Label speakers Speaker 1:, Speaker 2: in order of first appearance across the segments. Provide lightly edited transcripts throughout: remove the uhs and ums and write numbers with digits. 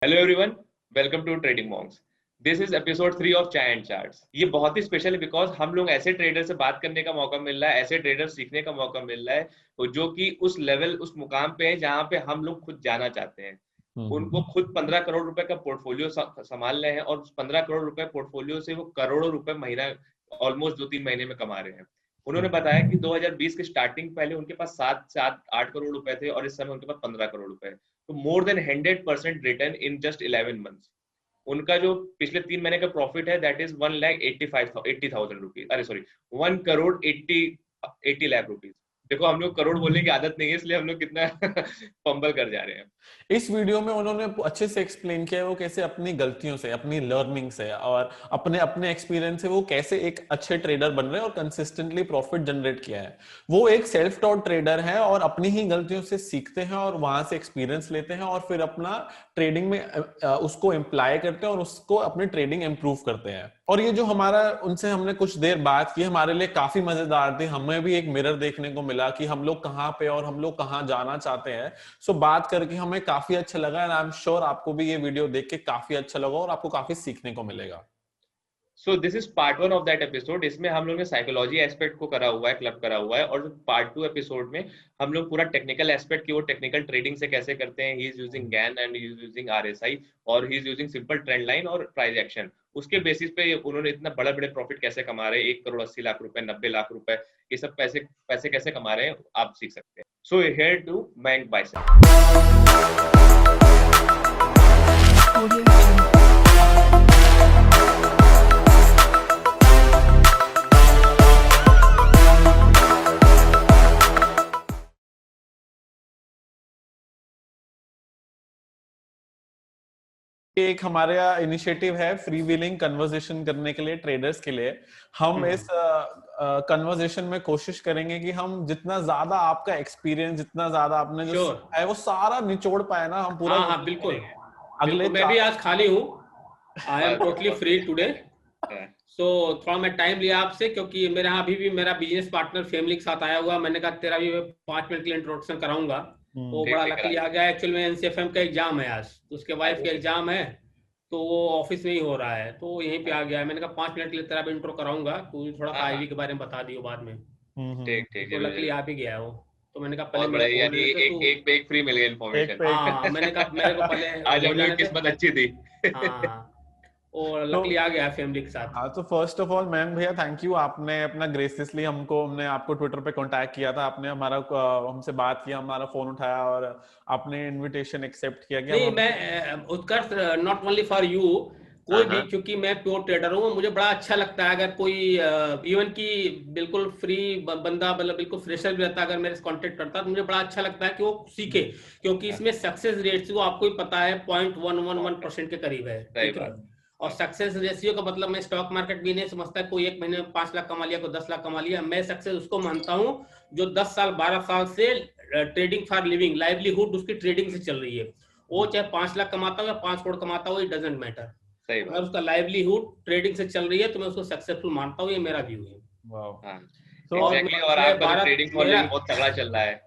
Speaker 1: Hello everyone, welcome to trading monks. This is episode 3 of chai and charts. ये बहुत ही special है because हम लोग ऐसे ट्रेडर से बात करने का मौका मिल रहा है, ऐसे ट्रेडर सीखने का मौका मिल रहा है जो कि उस लेवल, उस मुकाम पे है जहाँ पे हम लोग खुद जाना चाहते हैं। उनको खुद 15 करोड़ रुपए का पोर्टफोलियो संभाल रहे हैं और उस 15 करोड़ रुपए पोर्टफोलियो से वो करोड़ों रुपए महीना ऑलमोस्ट 2-3 महीने में कमा रहे हैं। उन्होंने बताया कि 2020 के स्टार्टिंग पहले उनके पास 7-8 करोड़ रुपए थे और इस समय उनके पास 15 करोड़ रुपए। तो more than 100% return in just 11 months. उनका जो पिछले 3 महीने का प्रॉफिट है दैट इज 1,85,000 रुपीज, अरे सॉरी 1,80,80,00,000 रुपीज। देखो, हम लोग करोड़ बोलने की आदत नहीं है, इसलिए हम लोग कितना पंबल कर जा रहे हैं।
Speaker 2: इस वीडियो में उन्होंने अच्छे से एक्सप्लेन किया है वो कैसे अपनी गलतियों से, अपनी लर्निंग से और अपने अपने एक्सपीरियंस से वो कैसे एक अच्छे ट्रेडर बन रहे हैं और कंसिस्टेंटली प्रॉफिट जनरेट किया है। वो एक सेल्फ टॉट ट्रेडर है और अपनी ही गलतियों से सीखते हैं और वहां से एक्सपीरियंस लेते हैं और फिर अपना ट्रेडिंग में उसको इम्प्लाई करते हैं और उसको अपनी ट्रेडिंग इंप्रूव करते हैं। और ये जो हमारा उनसे हमने कुछ देर बात की, हमारे लिए काफी मजेदार थी। हमें भी एक मिरर देखने को मिला कि हम लोग कहाँ पे और हम लोग कहाँ जाना चाहते हैं। सो बात करके हमें काफी अच्छा लगा एंड आई एम श्योर आपको भी ये वीडियो देख के काफी अच्छा लगा और आपको काफी सीखने को मिलेगा।
Speaker 1: So this is part 1 of that episode. इसमें हम लोग ने साइकोलॉजी एस्पेक्ट को करा हुआ है, क्लब करा हुआ है। और जो पार्ट 2 एपिसोड में हम लोग पूरा टेक्निकल एस्पेक्ट की, वो टेक्निकल ट्रेडिंग से कैसे करते हैं। He is using Gann and he is using RSI और he is using simple trend line और प्राइस एक्शन। उसके बेसिस पे उन्होंने इतना बड़े बड़े प्रॉफिट कैसे कमा रहे हैं, 1,80,00,000 रुपए, 90 लाख रुपए, ये सब पैसे कैसे कमा रहे हैं, आप सीख सकते हैं। सो हियर टू मयंक बाइसेप।
Speaker 2: एक हमारा इनिशिएटिव है फ्री व्हीलिंग कन्वर्सेशन करने के लिए ट्रेडर्स के लिए। हम इस कन्वर्सेशन में कोशिश करेंगे कि हम जितना ज्यादा आपका एक्सपीरियंस, जितना ज्यादा आपने जो सीखा है वो सारा निचोड़ पाए ना, हम पूरा।
Speaker 3: हाँ बिल्कुल
Speaker 2: अगले
Speaker 3: मैं भी आज खाली हूँ। I am totally free today. So थोड़ा मैं टाइम लिया आपसे क्योंकि मेरे यहाँ अभी भी मेरा बिजनेस पार्टनर फैमिली के साथ आया हुआ। मैंने कहा तेरा भी 5 मिनट के लिए इंट्रोडक्शन कराऊंगा। वो बड़ा लकीली आ गया। एक्चुअल में एनसीएफएम का एग्जाम है आज, तो उसके वाइफ का एग्जाम है, तो वो ऑफिस में ही हो रहा है, तो यहीं पे आ गया है। मैंने कहा 5 मिनट के लिए तेरा भी इंट्रो कराऊंगा, तू थोड़ा सा आईवी के बारे में बता दियो बाद में।
Speaker 1: ठीक,
Speaker 3: तो लकीली आ भी गया है वो। तो मैंने कहा पहले
Speaker 1: बहुत
Speaker 3: मेरे
Speaker 1: बड़ा, यानी एक पे एक फ्री मिल गया इन्फॉर्मेशन।
Speaker 3: हाँ मैंने कहा मेरे को पहले
Speaker 1: आज हम लोग की किस्मत अच्छी थी।
Speaker 3: हाँ और लकीली आ गया फैमिली के साथ।
Speaker 2: हाँ, तो फर्स्ट ऑफ ऑल मयंक भैया थैंक यू, आपने अपना ग्रेसियसली हमने आपको ट्विटर पे कांटेक्ट किया था, आपने हमसे बात किया, हमारा फोन उठाया और आपने इनविटेशन एक्सेप्ट किया कि
Speaker 3: नहीं मैं उत्कर्ष, नॉट ओनली फॉर यू, कोई भी, क्योंकि मैं प्योर ट्रेडर हूँ, मुझे बड़ा अच्छा लगता है अगर कोई इवन की बिल्कुल फ्री बंदा, मतलब बिल्कुल फ्रेशर भी रहता है, अगर मेरे से कांटेक्ट करता है तो मुझे बड़ा अच्छा लगता है कि वो सीखे, क्योंकि इसमें सक्सेस रेट वो आपको ही पता है 0.111% के करीब है, ठीक है। और सक्सेस रेशियो का मतलब मैं स्टॉक मार्केट भी नहीं समझता कोई एक महीने में 5 लाख कमा लिया, कोई 10 लाख कमा लिया। मैं सक्सेस उसको मानता हूँ जो 10 साल 12 साल से ट्रेडिंग फॉर लिविंग, लाइवलीहुड उसकी ट्रेडिंग से चल रही है। वो चाहे 5 लाख कमाता हो या 5 करोड़ कमाता हो, इट डजंट मैटर। अगर उसका लाइवलीहुड ट्रेडिंग से चल रही है तो मैं उसको सक्सेसफुल मानता हूँ, ये मेरा व्यू है।
Speaker 1: और आपका ट्रेडिंग फॉर लिविंग बहुत तगड़ा चल रहा है।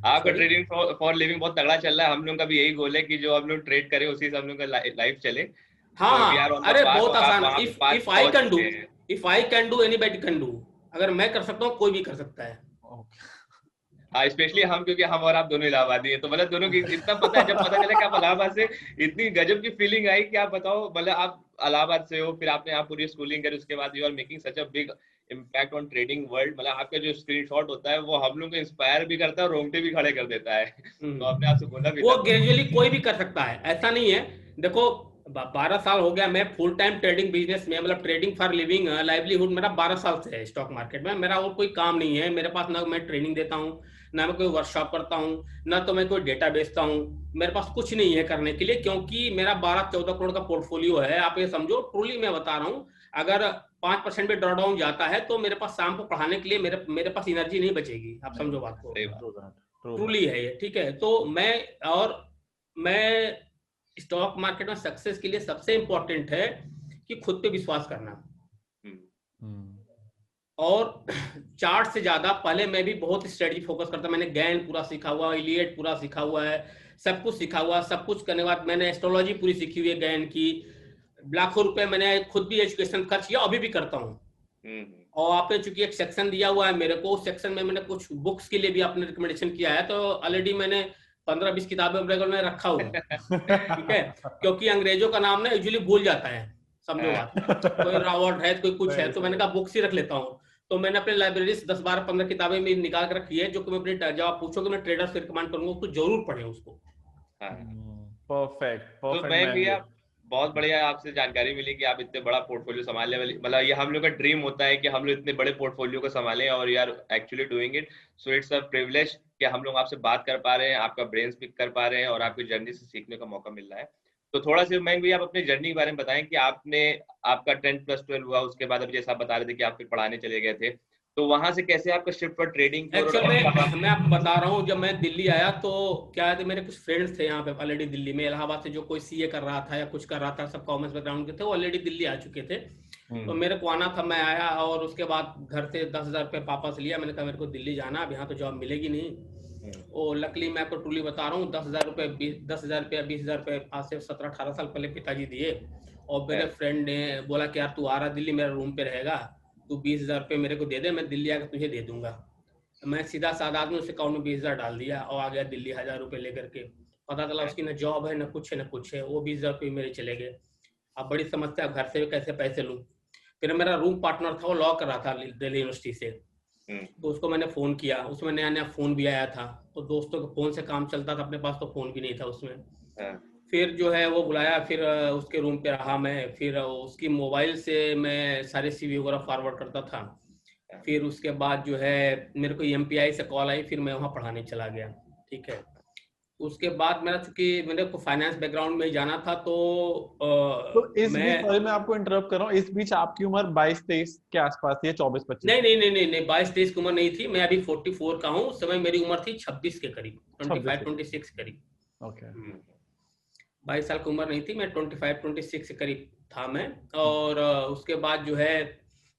Speaker 1: आपका ट्रेडिंग फॉर लिविंग बहुत तगड़ा चल रहा है। हम लोग का भी यही गोल है कि जो हम लोग ट्रेड करें उसी से हम लोग का लाइफ चले।
Speaker 3: हाँ अरे बहुत आसान है। If I can do anybody can do. अगर मैं कर सकता हूँ कोई भी कर सकता है।
Speaker 1: हाँ, स्पेशली हम, क्योंकि हम और आप दोनों इलाहाबादी हैं, तो मतलब दोनों की इतना पता है। जब पता चला कि आप इलाहाबाद से, इतनी गजब की फीलिंग आई कि आप बताओ, मतलब आप इलाहाबाद से हो, फिर आपने आप पूरी स्कूलिंग करी, उसके बाद you are making such a big impact on trading world. मतलब आपका जो स्क्रीनशॉट होता है वो हम लोग को इंस्पायर भी करता है और रोंगटे भी खड़े कर देता है। तो आपने आपसे बोला भी
Speaker 3: वो ग्रेजुअली कोई भी कर सकता है, ऐसा नहीं है। देखो 12 साल हो गया मैं फुल टाइम ट्रेडिंग बिजनेस में, मतलब ट्रेडिंग फॉर लिविंग लाइवलीहुड मेरा 12 साल से है स्टॉक मार्केट में। मेरा और कोई काम नहीं है मेरे पास, ना मैं ट्रेनिंग देता हूँ, ना मैं कोई वर्कशॉप करता हूँ, ना तो मैं कोई डेटा बेचता हूँ। मेरे पास कुछ नहीं है करने के लिए, क्योंकि मेरा 12-14 करोड़ का पोर्टफोलियो है। आप ये समझो, ट्रूली मैं बता रहा हूँ, अगर 5% भी ड्रॉ डाउन जाता है तो मेरे पास शाम को पढ़ाने के लिए मेरे पास एनर्जी नहीं बचेगी। आप समझो बात को, ट्रूली है ये, ठीक है। तो मैं स्टॉक मार्केट में सक्सेस के लिए सबसे इंपॉर्टेंट है कि खुद पे विश्वास करना। और चार्ट से ज्यादा पहले मैं भी बहुत स्ट्रेटजी फोकस करता। मैंने गैन पूरा सीखा हुआ है, इलियट पूरा सीखा हुआ है, सब कुछ सीखा हुआ, सब कुछ करने के बाद मैंने एस्ट्रोलॉजी पूरी सीखी हुई है गैन की, लाखों रुपए मैंने खुद भी एजुकेशन खर्च किया, अभी भी करता हूँ। और आपने चूंकि एक सेक्शन दिया हुआ है मेरे को, उस सेक्शन में मैंने कुछ बुक्स के लिए भी आपने रिकमेंडेशन किया है, तो ऑलरेडी मैंने 15-20 किताबें में रखा हुआ है, ठीक है, क्योंकि अंग्रेजों का नाम ना यूजुअली भूल जाता है, समझो बात, कोई रॉबर्ट है, कोई कुछ है, तो मैंने कहा बुक्स ही रख लेता हूँ। तो मैंने अपने लाइब्रेरी से 10-12-15 किताबें में निकाल कर रखी है, जो कि मैं अपने, जब आप पूछोगे मैं ट्रेडर्स को रिकमेंड करूंगा तो जरूर पढ़ें उसको।
Speaker 2: परफेक्ट।
Speaker 1: तो मैं भैया बहुत बढ़िया आपसे जानकारी मिली कि आप इतने बड़ा पोर्टफोलियो संभालने वाली, मतलब ये हम लोग का ड्रीम होता है कि हम लोग इतने बड़े पोर्टफोलियो को संभालें, और यार actually doing it, so it's a privilege कि हम लोग आपसे बात कर पा रहे हैं, आपका ब्रेन स्पीक कर पा रहे हैं, और आपकी जर्नी से सीखने का मौका मिल रहा है। तो थोड़ा सा मैं भी आप अपनी जर्नी के बारे में बताएं कि आपका 10+12 हुआ, उसके बाद अभी जैसा आप बता रहे थे कि आप फिर पढ़ाने चले गए थे, तो वहां से कैसे आपका शिफ्ट पर ट्रेडिंग की?
Speaker 3: एक्चुअल में मैं आपको बता रहा हूँ, जब मैं दिल्ली आया तो क्या है, मेरे कुछ फ्रेंड्स थे यहाँ पे ऑलरेडी दिल्ली में, इलाहाबाद से, जो कोई सीए कर रहा था या कुछ कर रहा था, सब कॉमर्स बैकग्राउंड के थे, वो ऑलरेडी दिल्ली आ चुके थे। तो मेरे को आना था, मैं आया, और उसके बाद घर से 10,000 रुपये पापा से लिया, मैंने कहा मेरे को दिल्ली जाना, अब यहाँ तो जॉब मिलेगी नहीं। और लकली मैं आपको ट्रूली बता रहा हूँ, 10,000 रुपये 20,000 रुपये आज से 17-18 साल पहले पिताजी दिए, और मेरे फ्रेंड ने बोला कि यार तू आ रहा दिल्ली, मेरा रूम पे रहेगा, तू 20,000 रुपये मेरे को दे दे, मैं दिल्ली आकर तुझे दे दूंगा। मैं सीधा साधा आदमी उसके अकाउंट में 20,000 डाल दिया और आ गया दिल्ली 1,000 रुपये लेकर के। पता चला उसकी न जॉब है, न कुछ है, न कुछ है, वो 20,000 रुपये मेरे चले गए। अब बड़ी समस्या, घर से कैसे पैसे लूँ। फिर मेरा रूम पार्टनर था, वो लॉ कर रहा था दिल्ली यूनिवर्सिटी से, तो उसको मैंने फ़ोन किया, उसमें नया नया फ़ोन भी आया था, तो दोस्तों के फ़ोन से काम चलता था, अपने पास तो फ़ोन भी नहीं था उसमें। फिर जो है वो बुलाया, फिर उसके रूम पे रहा मैं, फिर उसकी मोबाइल से मैं सारे CV वगैरह फॉरवर्ड करता था। फिर उसके बाद जो है मेरे को MPI से कॉल आई, फिर मैं वहाँ पढ़ाने चला गया, ठीक है। उसके बाद मेरा, चूंकि मेरे को फाइनेंस बैकग्राउंड में जाना था, तो
Speaker 2: इस बीच, सॉरी मैं आपको इंटरप्ट कर रहा हूँ, इस बीच आपकी उम्र 22-23 के आसपास थी, 24-25?
Speaker 3: नहीं, 22-23 की उम्र नहीं थी, मैं अभी 44 का हूँ, उस समय मेरी उम्र थी 26 के करीब, 25-26 के करीब।
Speaker 2: ओके,
Speaker 3: 22 साल की उम्र नहीं थी, मैं 25-26 के करीब था मैं। और उसके बाद जो है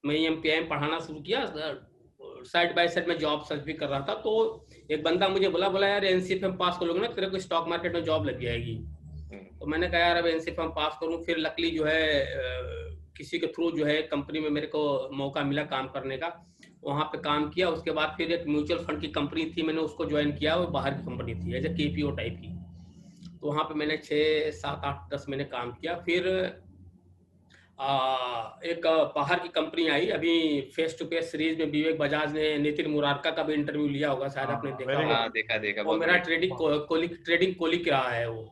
Speaker 3: मैं MPI में पढ़ाना शुरू किया, साइड बाय साइड में जॉब सर्च भी कर रहा था। तो एक बंदा मुझे बोला यार NCFM पास कर लोगे ना, तेरे को स्टॉक मार्केट में जॉब लग जाएगी। तो मैंने कहा यार अब NCFM पास करूं। फिर लकली जो है किसी के थ्रू जो है कंपनी में मेरे को मौका मिला काम करने का, वहाँ पे काम किया। उसके बाद फिर एक म्यूचुअल फंड की कंपनी थी, मैंने उसको ज्वाइन किया, वो बाहर की कंपनी थी, एज ए KPO टाइप की। तो वहाँ पे मैंने 6, 7, 8, 10 महीने काम किया। फिर एक बाहर की कंपनी आई, अभी फेस टू फेस सीरीज में विवेक बजाज ने नितिन मुरारका का भी इंटरव्यू लिया होगा, शायद आपने देखा होगा।
Speaker 1: देखा
Speaker 3: और मेरा ट्रेडिंग कोलिक रहा है वो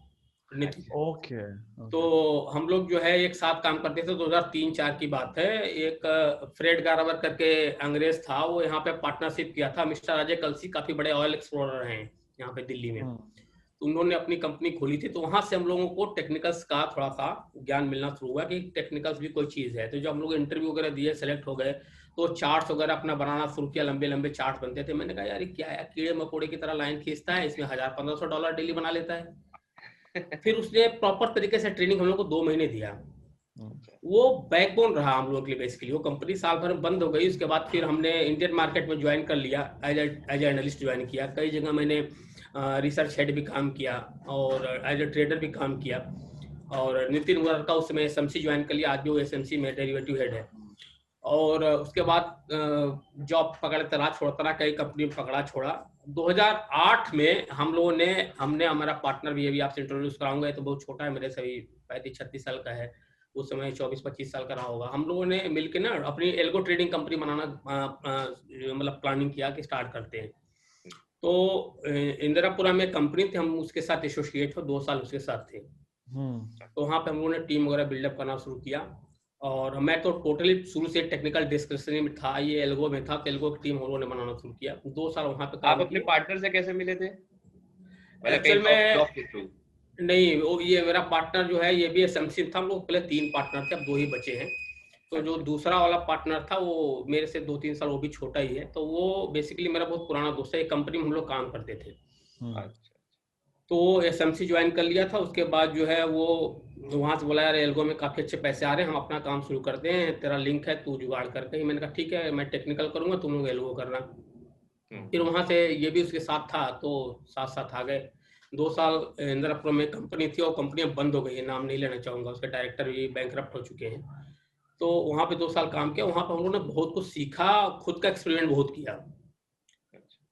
Speaker 3: नितिन।
Speaker 2: ओके।
Speaker 3: तो हम लोग जो है एक साथ काम करते थे, 2003-4 की बात है। एक फ्रेड गारावर करके अंग्रेज था, वो यहाँ पे पार्टनरशिप किया था, मिस्टर अजय कलसी, काफी बड़े ऑयल एक्सप्लोरर हैं यहाँ पे दिल्ली में। तो उन्होंने अपनी कंपनी खोली थी, तो वहां से हम लोगों को टेक्निकल्स का थोड़ा सा ज्ञान मिलना शुरू हुआ कि टेक्निकल्स भी कोई चीज है। तो जब हम लोग इंटरव्यू वगैरह दिए, सेलेक्ट हो गए, तो चार्ट्स वगैरह अपना बनाना शुरू किया, लंबे लंबे चार्ट बनते थे। मैंने कहा यार क्या है, कीड़े मकोड़े की तरह लाइन खींचता है, इसमें $1,000-1,500 डेली बना लेता है। फिर उसने प्रॉपर तरीके से ट्रेनिंग हम लोग को 2 महीने दिया। वो बैकबोन रहा हम लोग के लिए बेसिकली। वो कंपनी साल भर में बंद हो गई, उसके बाद फिर हमने इंडियन मार्केट में ज्वाइन कर लिया, एज एनालिस्ट ज्वाइन किया। कई जगह मैंने रिसर्च हेड भी काम किया और एज ए ट्रेडर भी काम किया। और नितिन मुरार का उस समय SMC ज्वाइन कर लिया, आज भी वो SMC में डेरिवेटिव हेड है। और उसके बाद जॉब पकड़ते रहा, छोड़ता रहा, कई कंपनी पकड़ा छोड़ा। 2008 में हमने हमारा पार्टनर भी, अभी आपसे इंट्रोड्यूस कराऊंगा, ये तो बहुत छोटा है मेरे से, 35-36 साल का है, उस समय 24-25 साल का रहा होगा। हम लोगों ने मिलकर ना अपनी एल्गो ट्रेडिंग कंपनी बनाना मतलब प्लानिंग किया कि स्टार्ट करते हैं। तो इंदिरापुरा में कंपनी थी, हम उसके साथ एसोसिएट थे, 2 साल उसके साथ थे। तो वहाँ पे हम लोगों ने टीम वगैरह बिल्डअप करना शुरू किया। और मैं तो टोटली शुरू से टेक्निकल डिस्कशन में था, ये एल्गो में था, एल्गो की टीम हम लोगों ने बनाना शुरू किया। 2 साल वहाँ पे
Speaker 1: आप अपने पार्टनर से कैसे मिले थे?
Speaker 3: एक्चुअल में नहीं, वो ये मेरा पार्टनर जो है ये भी SMC था। हम लोग पहले 3 पार्टनर थे, अब 2 ही बचे हैं। तो जो दूसरा वाला पार्टनर था वो मेरे से 2-3 साल वो भी छोटा ही है। तो वो बेसिकली मेरा बहुत पुराना दोस्त है, एक कंपनी में हम लोग काम करते थे। तो SMC ज्वाइन कर लिया था। उसके बाद जो है वो वहाँ से बोला यार एल्गो में काफ़ी अच्छे पैसे आ रहे हैं, हम अपना काम शुरू करते हैं, तेरा लिंक है, तू जुगाड़ करके ही। मैंने कहा ठीक है, मैं टेक्निकल करूँगा, तुम लोग एल्गो करना। फिर वहाँ से ये भी उसके साथ था, तो साथ साथ आ गए। 2 साल इंद्रपुर में कंपनी थी और कंपनी अब बंद हो गई है, नाम नहीं लेना चाहूँगा, उसके डायरेक्टर भी बैंकरप्ट हो चुके हैं। तो वहाँ पे 2 साल काम किया, वहाँ पर हम लोगों ने बहुत कुछ सीखा, खुद का एक्सपेरिमेंट बहुत किया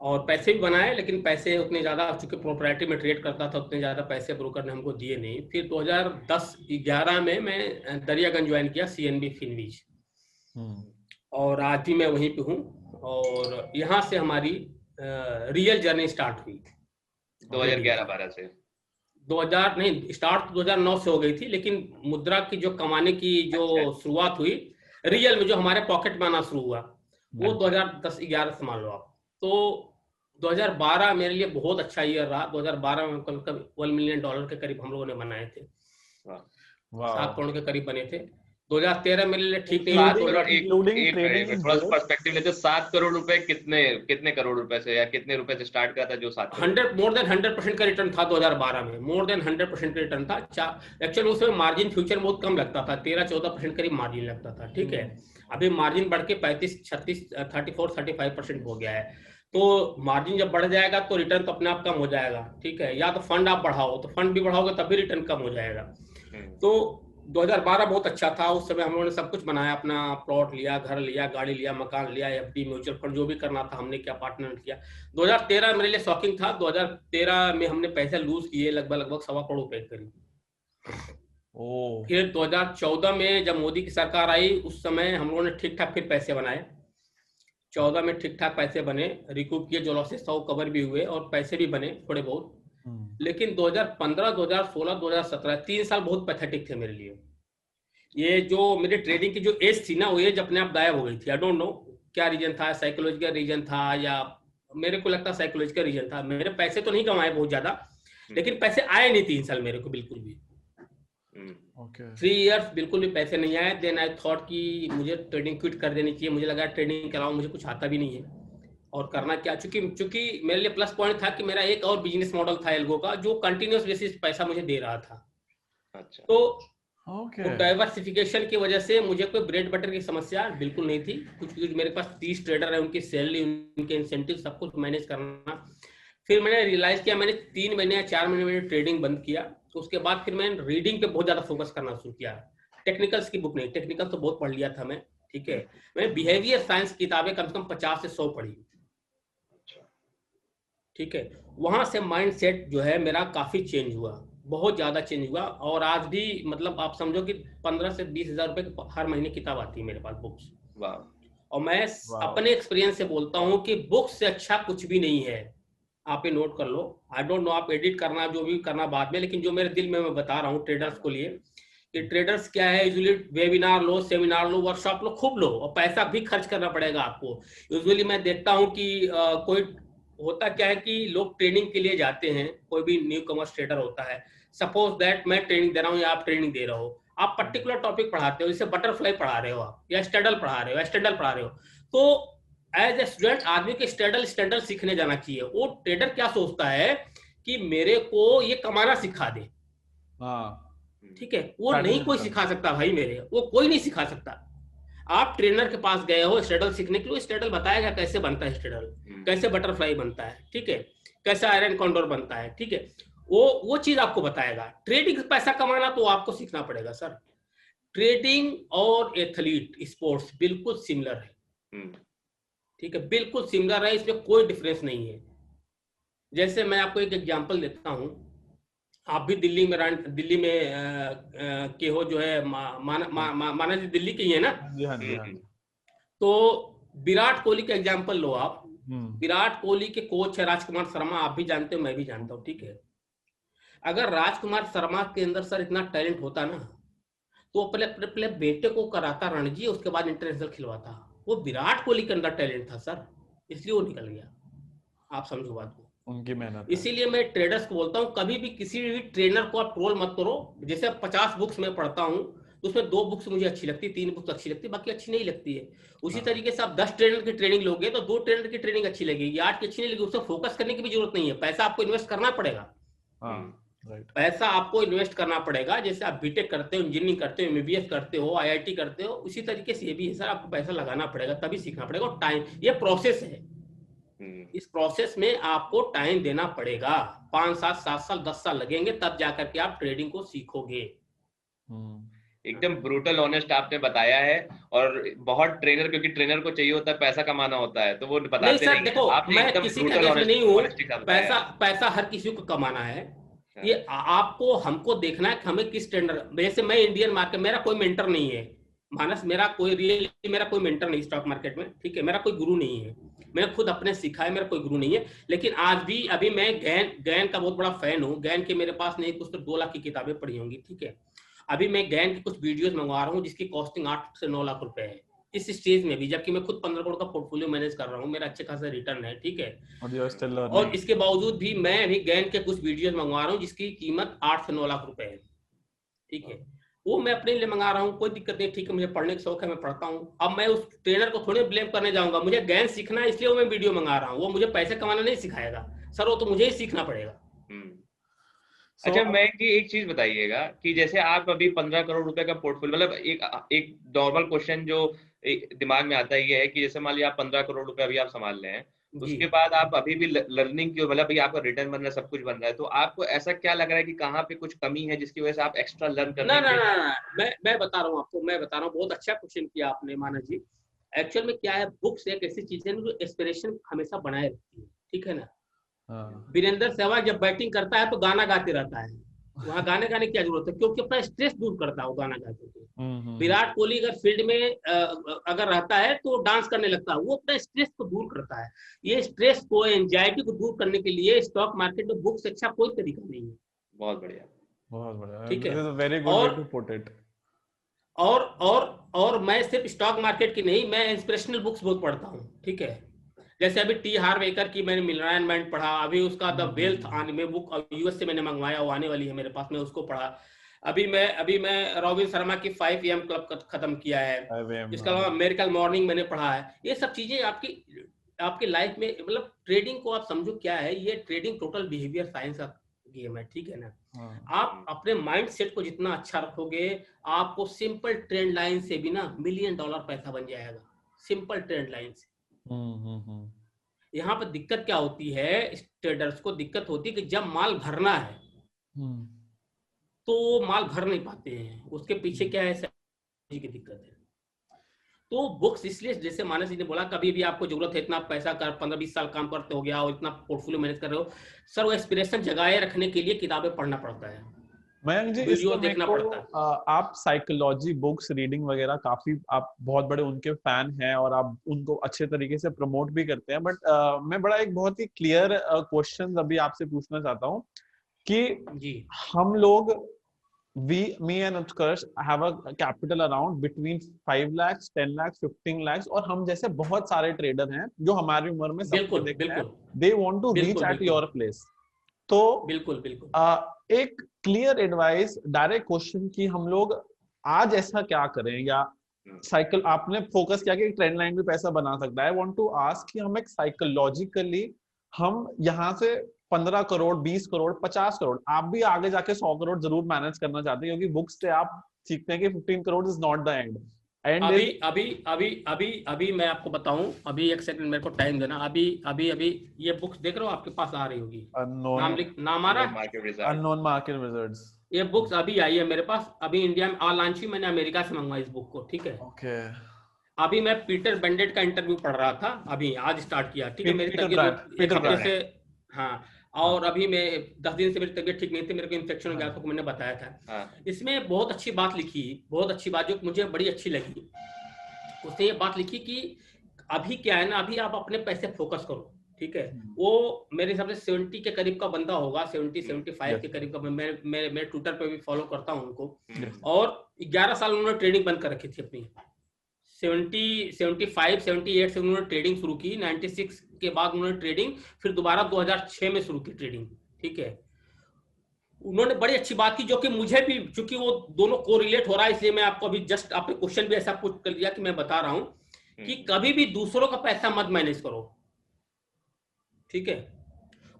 Speaker 3: और पैसे भी बनाए, लेकिन पैसे उतने ज़्यादा, चूंकि प्रोप्राइटरी में ट्रेड करता था, उतने ज़्यादा पैसे ब्रोकर ने हमको दिए नहीं। फिर 2010-11 में मैं दरियागंज ज्वाइन किया, CNB फिनवीज, और आज भी मैं वहीं पे हूँ। और यहाँ से हमारी रियल जर्नी स्टार्ट हुई
Speaker 1: 2011-12 से।
Speaker 3: 2000 नहीं, स्टार्ट तो 2009 से हो गई थी, लेकिन मुद्रा की जो कमाने की जो शुरुआत हुई रियल में, जो हमारे पॉकेट में आना शुरू हुआ, वो 2010-11 से मान लो आप। तो 2012 मेरे लिए बहुत अच्छा ईयर रहा। 2012 में करीब $1 मिलियन के करीब हम लोगों ने बनाए थे, 7 करोड़ के करीब बने थे। 2013 मेरे लिए ठीक नहीं रहा।
Speaker 1: थोड़ा पर्सपेक्टिव लेते, 7 करोड़ रुपए कितने करोड़ रुपए से या कितने रुपए से स्टार्ट करा था जो 7 करोड़?
Speaker 3: मोर देन 100% का रिटर्न था 2012 में, मोर देन 100% का रिटर्न था। एक्चुअली उसमें मार्जिन फ्यूचर बहुत कम लगता था, 13-14% करीब मार्जिन लगता था, ठीक है। अभी मार्जिन बढ़ के 35-36, 34-35% हो गया है। तो मार्जिन जब बढ़ जाएगा तो रिटर्न तो अपने आप कम हो जाएगा, ठीक है। या तो फंड आप बढ़ाओ, तो फंड भी बढ़ाओगे तब भी रिटर्न कम हो जाएगा। तो 2012 बहुत अच्छा था। उस समय हम लोगों ने सब कुछ बनाया, अपना प्लॉट लिया, घर लिया, गाड़ी लिया, मकान लिया, FD, म्यूचुअल फंड, जो भी करना था हमने किया, पार्टनर किया। 2013 मेरे लिए शॉकिंग था। 2013 में हमने पैसे लूज किए लगभग 1.25 करोड़ रुपए करीब। फिर 2014 में जब मोदी की सरकार आई, उस समय हम लोगों ने ठीक ठाक फिर पैसे बनाए। 14 में ठीक ठाक पैसे बने, रिकूप किए, जो लॉसेस था वो कवर भी हुए और पैसे भी बने थोड़े बहुत। लेकिन 2015, 2016, 2017 3 साल बहुत पैथेटिक थे मेरे लिए। ये जो मेरे ट्रेडिंग की जो एज थी ना, वो एज अपने आप गायब हो गई थी। आई डोंट नो क्या रीजन था, साइकोलॉजिकल रीजन था, या मेरे को लगता साइकोलॉजिकल रीजन था। मेरे पैसे तो नहीं कमाए बहुत ज्यादा, लेकिन पैसे आए नहीं 3 साल मेरे को बिल्कुल भी। 3 इयर्स बिल्कुल भी पैसे नहीं आए। देन आई थॉट कि मुझे ट्रेडिंग क्विट कर देनी चाहिए। मुझे लगा ट्रेडिंग के अलावा मुझे कुछ आता भी नहीं है और करना क्या। चूंकि मेरे लिए प्लस पॉइंट था कि मेरा एक और बिजनेस मॉडल था एल्गो का, जो कंटिन्यूअस बेसिस पैसा मुझे दे रहा था। अच्छा। तो डाइवर्सिफिकेशन की वजह से मुझे कोई ब्रेड बटर की समस्या बिल्कुल नहीं थी। कुछ मेरे पास 30 ट्रेडर है, उनकी सैलरी, उनके इंसेंटिव, सब कुछ मैनेज करना। फिर मैंने रियलाइज किया, मैंने 3 महीने या 4 महीने में ट्रेडिंग बंद किया। तो उसके बाद फिर मैंने रीडिंग पे बहुत ज्यादा फोकस करना शुरू किया। टेक्निकल्स की बुक नहीं, टेक्निकल तो बहुत पढ़ लिया था मैं, ठीक है। मैंने बिहेवियर साइंस किताबें कम से कम 50 से 100 पढ़ी, ठीक है। वहां से माइंड सेट जो है मेरा काफी चेंज हुआ, बहुत ज्यादा चेंज हुआ। और आज भी मतलब आप समझो कि 15 से 20 हजार रुपए हर महीने किताब आती है मेरे पास, बुक्स। और मैं अपने एक्सपीरियंस से बोलता हूँ कि बुक्स से अच्छा कुछ भी नहीं है। आप ये नोट कर लो। आई डोंट नो, आप एडिट करना जो भी करना बाद में, लेकिन जो मेरे दिल में मैं बता रहा हूँ ट्रेडर्स को लिए कि ट्रेडर्स क्या है, यूजुअली वेबिनार लो, सेमिनार लो, वर्कशॉप लो, खूब लो, और पैसा भी खर्च करना पड़ेगा आपको। यूजुअली मैं देखता हूँ कि कोई होता क्या है कि लोग ट्रेनिंग के लिए जाते हैं, कोई भी न्यू कमर्स ट्रेडर होता है, सपोज दैट मैं ट्रेनिंग दे रहा हूँ या आप ट्रेनिंग दे रहे हो, आप पर्टिकुलर टॉपिक पढ़ाते हो, जैसे बटरफ्लाई पढ़ा रहे हो आप, या स्टैडल पढ़ा रहे हो, या स्टैंडल पढ़ा रहे हो, तो एज ए स्टूडेंट आदमी के स्टैंडल सीखने जाना चाहिए। वो ट्रेडर क्या सोचता है कि मेरे को ये कमाना सिखा दे, ठीक है। वो नहीं कोई सिखा सकता भाई, मेरे वो कोई नहीं सिखा सकता। आप ट्रेनर के पास गए हो स्टैडल सीखने के लिए, स्टैडल बताएगा कैसे बनता है स्टैडल, कैसे बटरफ्लाई बनता है, ठीक है, कैसे आयरन कॉन्डोर बनता है, ठीक है। वो चीज आपको बताएगा। ट्रेडिंग पैसा कमाना तो आपको सीखना पड़ेगा सर। ट्रेडिंग और एथलीट स्पोर्ट्स बिल्कुल सिमिलर है, ठीक है, बिल्कुल सिमिलर है, इसमें कोई डिफरेंस नहीं है। जैसे मैं आपको एक एग्जांपल देता हूं, आप भी दिल्ली में के हो, जो है माना जी दिल्ली के ही है ना। तो विराट कोहली का एग्जांपल लो आप। विराट कोहली के कोच है राजकुमार शर्मा, आप भी जानते हो, मैं भी जानता हूँ, ठीक है। अगर राजकुमार शर्मा के अंदर सर इतना टैलेंट होता ना, तो पहले बेटे को कराता रणजी, उसके बाद इंटरनेशनल खिलवाता। वो विराट कोहली के अंदर टैलेंट था सर, इसलिए वो निकल गया। आप समझो बात को, उनकी मेहनत। इसीलिए मैं ट्रेडर्स को बोलता हूँ, कभी भी किसी भी ट्रेनर को आप ट्रोल मत करो। जैसे 50 बुक्स मैं पढ़ता हूँ, उसमें 2 बुक्स मुझे अच्छी लगती, 3 बुक्स अच्छी लगती, बाकी अच्छी नहीं लगती है। उसी तरीके से आप 10 ट्रेनर की ट्रेनिंग लोगे तो 2 ट्रेनर की ट्रेनिंग अच्छी लगेगी, 8 की अच्छी नहीं लगेगी। उससे फोकस करने की भी जरूरत नहीं है, पैसा आपको इन्वेस्ट करना पड़ेगा। पैसा आपको इन्वेस्ट करना पड़ेगा। जैसे आप बीटेक करते हो, इंजीनियरिंग करते हो, MBBS करते हो, IIT करते हो, उसी तरीके से ये भी है सर, आपको पैसा लगाना पड़ेगा, तभी सीखना पड़ेगा। और टाइम, ये प्रोसेस है, इस प्रोसेस में आपको टाइम देना पड़ेगा, 5 साल 7 साल 10 साल लगेंगे, तब जाकर के आप ट्रेडिंग को सीखोगे।
Speaker 1: एकदम ब्रूटल ऑनेस्ट आपने बताया है। और बहुत ट्रेनर, क्योंकि ट्रेनर को चाहिए होता है पैसा कमाना होता है, तो वो बताते
Speaker 3: नहीं सर,
Speaker 1: नहीं।
Speaker 3: देखो
Speaker 1: आपने
Speaker 3: मैं
Speaker 1: एकदम
Speaker 3: किसी के
Speaker 1: ब्रूटल
Speaker 3: अगेंस्ट में नहीं
Speaker 1: ऑनेस्टी
Speaker 3: हूँ,
Speaker 1: का बताया।
Speaker 3: पैसा हर किसी को कमाना है। ये आपको हमको देखना है कि हमें किस ट्रेंडर, जैसे मैं इंडियन मार्केट, मेरा कोई मेंटर नहीं है मानस, मेरा कोई मेंटर नहीं स्टॉक मार्केट में, ठीक है, मेरा कोई गुरु नहीं है, मैंने खुद अपने सीखा है, मेरा कोई गुरु नहीं है। लेकिन आज भी अभी मैं गैन का बहुत बड़ा फैन हूँ। गैन के मेरे पास नहीं कुछ तो 2 लाख की किताबें पढ़ी होंगी, ठीक है। अभी मैं गैन की कुछ वीडियोस मंगवा रहा हूँ जिसकी कॉस्टिंग 8 से 9 लाख रुपए है इस स्टेज में भी, जबकि मैं खुद 15 करोड़ का पोर्टफोलियो मैनेज कर रहा हूँ, मेरा अच्छे खासा रिटर्न है, ठीक है। और इसके बावजूद भी मैं अभी गैन के कुछ वीडियोस मंगवा रहा हूँ जिसकी कीमत 8 से 9 लाख रुपए है, ठीक है। वो मैं अपने लिए मंगा रहा हूँ, कोई दिक्कत नहीं, ठीक है, मुझे पढ़ने का शौक है, मैं पढ़ता हूँ। अब मैं उस ट्रेनर को थोड़ी ब्लेम करने जाऊंगा, मुझे गैन सीखना है इसलिए वो मैं वीडियो मंगा रहा हूँ, वो मुझे पैसे कमाना नहीं सिखाएगा सर, वो तो मुझे ही सीखना पड़ेगा।
Speaker 1: अच्छा, मैं एक चीज बताइएगा कि जैसे आप अभी 15 करोड़ रुपए का पोर्टफोलियो, मतलब एक नॉर्मल क्वेश्चन जो दिमाग में आता है ये है कि जैसे मान लिया आप 15 करोड़ रुपए अभी आप संभाल रहे हैं, उसके बाद आप अभी भी लर्निंग की, मतलब आपका रिटर्न बन रहा है, सब कुछ बन रहा है, तो आपको ऐसा क्या लग रहा है कि कहाँ पे कुछ कमी है जिसकी वजह से आप एक्स्ट्रा लर्न करने
Speaker 3: मैं बता रहा हूँ आपको, मैं बता रहा हूँ, बहुत अच्छा क्वेश्चन किया आपने मानस जी। एक्चुअल में क्या है, बुक्स एक ऐसी चीज है जो इंस्पिरेशन हमेशा बनाए रखती है, ठीक है ना। वीरेंद्र सहवाग जब बैटिंग करता है तो गाना गाते रहता है, वहाँ गाने गाने की क्या जरूरत है, क्योंकि अपना स्ट्रेस दूर करता है वो गाना गाते हुए। विराट कोहली अगर फील्ड में अगर रहता है तो डांस करने लगता है, वो अपना स्ट्रेस को दूर करता है। ये स्ट्रेस को, एंजाइटी को दूर करने के लिए स्टॉक मार्केट में बुक से अच्छा कोई तरीका नहीं है।
Speaker 1: बहुत बढ़िया,
Speaker 2: बहुत बढ़िया,
Speaker 3: ठीक है।
Speaker 2: Very good way to put it.
Speaker 3: और मैं सिर्फ स्टॉक मार्केट की नहीं, मैं इंस्पिरेशनल बुक्स बहुत पढ़ता हूँ, ठीक है। जैसे अभी टी हार्वेकर की मैंने मिलियनेयर माइंड पढ़ा, अभी उसका द वेल्थ आने में बुक यूएस से मैंने मंगवाया, वो आने वाली है मेरे पास, मैं उसको पढ़ा। अभी मैं रॉबिन शर्मा की 5 AM क्लब खत्म किया है, इसके अलावा मेरिकल मॉर्निंग मैंने पढ़ा है। ये सब चीजें आपकी लाइफ में, मतलब ट्रेडिंग को आप समझो क्या है, ये ट्रेडिंग टोटल बिहेवियर साइंस का गेम है, ठीक है ना। आप अपने माइंड सेट को जितना अच्छा रखोगे, आपको सिंपल ट्रेंड लाइन से भी ना $1 मिलियन पैसा बन जाएगा, सिंपल ट्रेंड लाइन से। यहाँ पर दिक्कत क्या होती है, ट्रेडर्स को दिक्कत होती है कि जब माल भरना है तो माल भर नहीं पाते हैं, उसके पीछे क्या है, की दिक्कत है। तो बुक्स इसलिए, जैसे मानस जी ने बोला, कभी भी आपको जरूरत है, इतना पैसा कर 15-20 साल काम करते हो गया और इतना पोर्टफोलियो मैनेज कर रहे हो, सर वो एस्पिरेशन जगाए रखने के लिए किताबें पढ़ना पड़ता है,
Speaker 2: मयंक जी,
Speaker 3: वीडियो देखना पड़ता है।
Speaker 2: आप साइकोलॉजी बुक्स रीडिंग वगैरह काफी, आप बहुत बड़े उनके फैन हैं और आप उनको अच्छे तरीके से प्रमोट भी करते हैं, बट मैं बड़ा एक बहुत ही क्लियर क्वेश्चन अभी आपसे पूछना चाहता हूँ कि
Speaker 3: जी,
Speaker 2: हम लोग me and Utkarsh have a capital around between 5 lakhs, 10 lakhs, 15 lakhs, और हम जैसे बहुत सारे ट्रेडर हैं जो हमारी उम्र में सबको देखते हैं, they want to reach at your place। तो
Speaker 3: बिल्कुल
Speaker 2: एक क्लियर एडवाइस, डायरेक्ट क्वेश्चन कि हम लोग आज ऐसा क्या करें, या साइकिल आपने फोकस किया कि ट्रेंड लाइन भी पैसा बना सकता है, आई वांट टू आस्क कि हम एक साइकोलॉजिकली हम यहाँ से 15 करोड़ 20 करोड़ 50 करोड़, आप भी आगे जाके 100 करोड़ जरूर मैनेज करना चाहते हैं, क्योंकि बुक्स से आप सीखते हैं कि 15 crore is not the end.
Speaker 3: अभी मैं आपको बताऊं, अभी एक सेकंड मेरे को टाइम देना। अभी ये बुक्स देख रहे हो आपके पास आ रही होगी, नाम आ रहा है,
Speaker 2: अननोन मार्केट विजर्ड्स।
Speaker 3: ये बुक्स अभी आई है मेरे पास, अभी इंडिया में लॉन्च हुई, मैंने अमेरिका से मंगवाई इस बुक को, ठीक है।
Speaker 2: ओके।
Speaker 3: अभी मैं पीटर बेंडेट का इंटरव्यू पढ़ रहा था, अभी आज स्टार्ट किया, ठीक है। मेरी तबीयत एक हफ्ते से, हाँ, और अभी मैं 10 दिन से मेरी तबीयत ठीक नहीं थी, मेरे को इन्फेक्शन हो गया था, मैंने बताया था। इसमें बहुत अच्छी बात लिखी, बहुत अच्छी बात जो मुझे बड़ी अच्छी लगी। उसने ये बात लिखी कि अभी क्या है ना, अभी आप अपने पैसे फोकस करो, ठीक है। वो मेरे हिसाब से 70 के करीब का बंदा होगा, 70-75 के करीब का। मैं ट्विटर पे भी फॉलो करता हूँ उनको, और 11 साल उन्होंने ट्रेडिंग बंद कर रखी थी अपनी। 75-78 से उन्होंने ट्रेडिंग शुरू की, 96 के बाद उन्होंने ट्रेडिंग फिर दोबारा 2006 में शुरू की ट्रेडिंग, ठीक है। उन्होंने बड़ी अच्छी बात की, जो कि मुझे भी, चूंकि वो दोनों कोरिलेट हो रहा है, इसलिए मैं आपको अभी जस्ट आपने क्वेश्चन भी ऐसा पुट कर दिया कि मैं बता रहा हूं कि कभी भी दूसरों का पैसा मत मैनेज करो, ठीक है।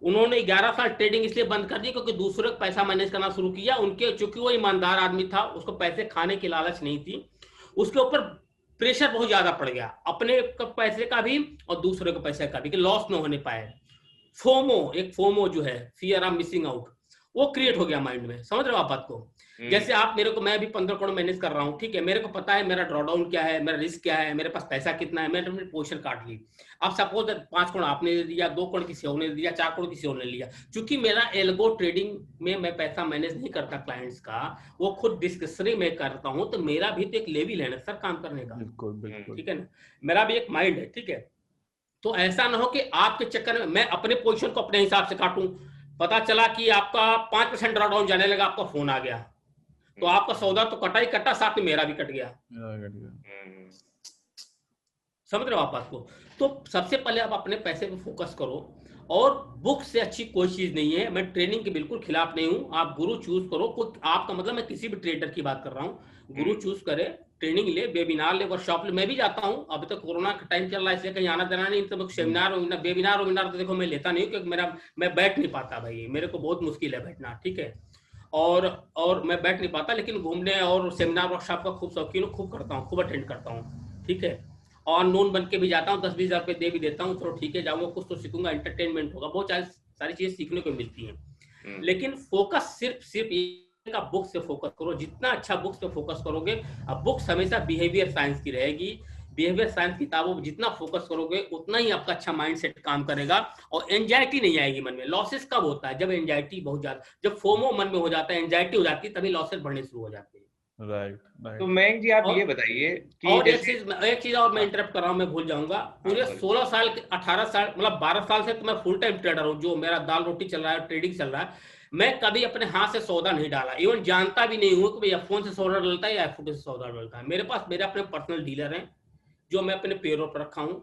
Speaker 3: उन्होंने 11 साल ट्रेडिंग इसलिए बंद कर दी क्योंकि दूसरों का पैसा मैनेज करना शुरू किया। उनके, चूंकि वो ईमानदार आदमी था, उसको पैसे खाने की लालच नहीं थी, उसके ऊपर प्रेशर बहुत ज्यादा पड़ गया, अपने पैसे का भी और दूसरे के पैसे का भी, कि लॉस न होने पाए। फोमो जो है, फियर ऑफ मिसिंग आउट, वो क्रिएट हो गया माइंड में। समझ रहे हो आप बात को? जैसे आप मेरे को, मैं भी 15 करोड़ मैनेज कर रहा हूँ, ठीक है, मेरे को पता है मेरा ड्रॉडाउन क्या है, मेरा रिस्क क्या है, मेरे पास पैसा कितना है, मैंने अपनी पोजीशन काट ली। अब सपोज 5 करोड़ आपने दिया, 2 करोड़ किसी और ने दिया, 4 करोड़ किसी और ने लिया। क्योंकि मेरा एल्गो ट्रेडिंग में मैं पैसा मैनेज नहीं करता क्लाइंट्स का, वो खुद डिस्कशनरी में करता हूँ, तो मेरा भी तो एक लेवल है ना सर काम करने का।
Speaker 2: बिल्कुल,
Speaker 3: ठीक है ना, मेरा भी एक माइंड है, ठीक है। तो ऐसा ना हो कि आपके चक्कर में मैं अपने पोजीशन को अपने हिसाब से काटूं। पता चला कि आपका 5% ड्रॉडाउन जाने लगा, आपका फोन आ गया, तो आपका सौदा तो कटा ही कटा, साथ में मेरा भी कट गया। समझ रहे हो आप बात को? तो सबसे पहले आप अपने पैसे पे फोकस करो, और बुक से अच्छी कोई चीज नहीं है। मैं ट्रेनिंग के बिल्कुल खिलाफ नहीं हूं, आप गुरु चूज करो। कोई आपका मतलब, मैं किसी भी ट्रेडर की बात कर रहा हूं, गुरु चूज करे, ट्रेनिंग ले, वेबिनार ले, वर्कशॉप ले। मैं भी जाता हूं, अभी तक कोरोना का टाइम चल रहा है इसलिए कहीं आना जाना नहीं, तो सेमिनार वेबिनार तो देखो मैं लेता नहीं हूँ, क्योंकि मैं बैठ नहीं पाता भाई, मेरे को बहुत मुश्किल है बैठना, ठीक है। और मैं बैठ नहीं पाता, लेकिन घूमने और सेमिनार वर्कशॉप का खूब शौकीन हूँ, खूब करता हूँ, खूब अटेंड करता हूँ, ठीक है। और नोन बन के भी जाता हूँ, 10-20 हज़ार रुपये दे भी देता हूँ, चलो ठीक है, जाऊंगा, कुछ तो सीखूंगा, एंटरटेनमेंट होगा, बहुत सारी चीजें सीखने को मिलती हैं। लेकिन फोकस सिर्फ का बुक से फोकस करो। जितना अच्छा बुक्स पे फोकस करोगे, अब बुक्स हमेशा बिहेवियर साइंस की रहेगी, बिहेवियर साइंस किताबों पर जितना फोकस करोगे उतना ही आपका अच्छा माइंडसेट काम करेगा, और एंजाइटी नहीं आएगी मन में। लॉसेस कब होता है? जब एंजाइटी बहुत ज्यादा, जब फोमो मन में हो जाता है, एंजाइटी हो जाती है, तभी लॉसेस बढ़ने शुरू हो जाते हैं।
Speaker 2: राइट।
Speaker 1: तो मयंक जी आप ये बताइए कि
Speaker 3: और एक चीज और मैं इंटरप्ट कर रहा हूँ, मैं भूल जाऊंगा। पूरे 16 साल 18 साल मतलब 12 साल से तो मैं फुल टाइम ट्रेडर हूँ, जो मेरा दाल रोटी चल रहा है, ट्रेडिंग चल रहा है। मैं कभी अपने हाथ से सौदा नहीं डाला, इवन जानता भी नहीं हूँ कि भैया फोन से सौदा डलता है या एफओटी से सौदा डलता है। मेरे पास मेरे अपने पर्सनल डीलर हैं जो मैं अपने पेरोल पर रखा हूँ।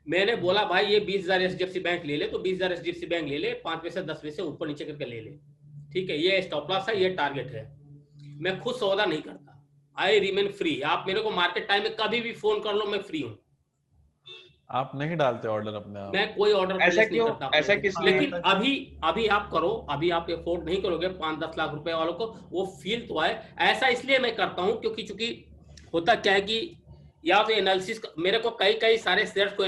Speaker 3: मैंने बोला भाई ये 20,000 एचडीएफसी बैंक ले ले, तो 20,000 एचडीएफसी बैंक ले ले, 5 पैसे 10 पैसे ऊपर नीचे करके ले ले, ठीक है। ये स्टॉप लॉस है, ये टारगेट है। मैं खुद सौदा नहीं करता, आई रिमेन फ्री। आप मेरे को मार्केट टाइम में कभी भी फोन कर लो, मैं फ्री हूँ।
Speaker 2: आप नहीं डालते ऑर्डर अपने आप?
Speaker 3: मैं कोई ऑर्डर
Speaker 1: ऐसा
Speaker 3: नहीं करता,
Speaker 1: ऐसा किस लिए?
Speaker 3: लेकिन अभी आप करो, अभी आप अफोर्ड नहीं करोगे 5-10 लाख रुपए वालों को, वो फील तो आए। ऐसा इसलिए मैं करता हूँ क्योंकि चूंकि होता क्या है कि या तो एनालिसिस, मेरे को कई सारे शेयर्स को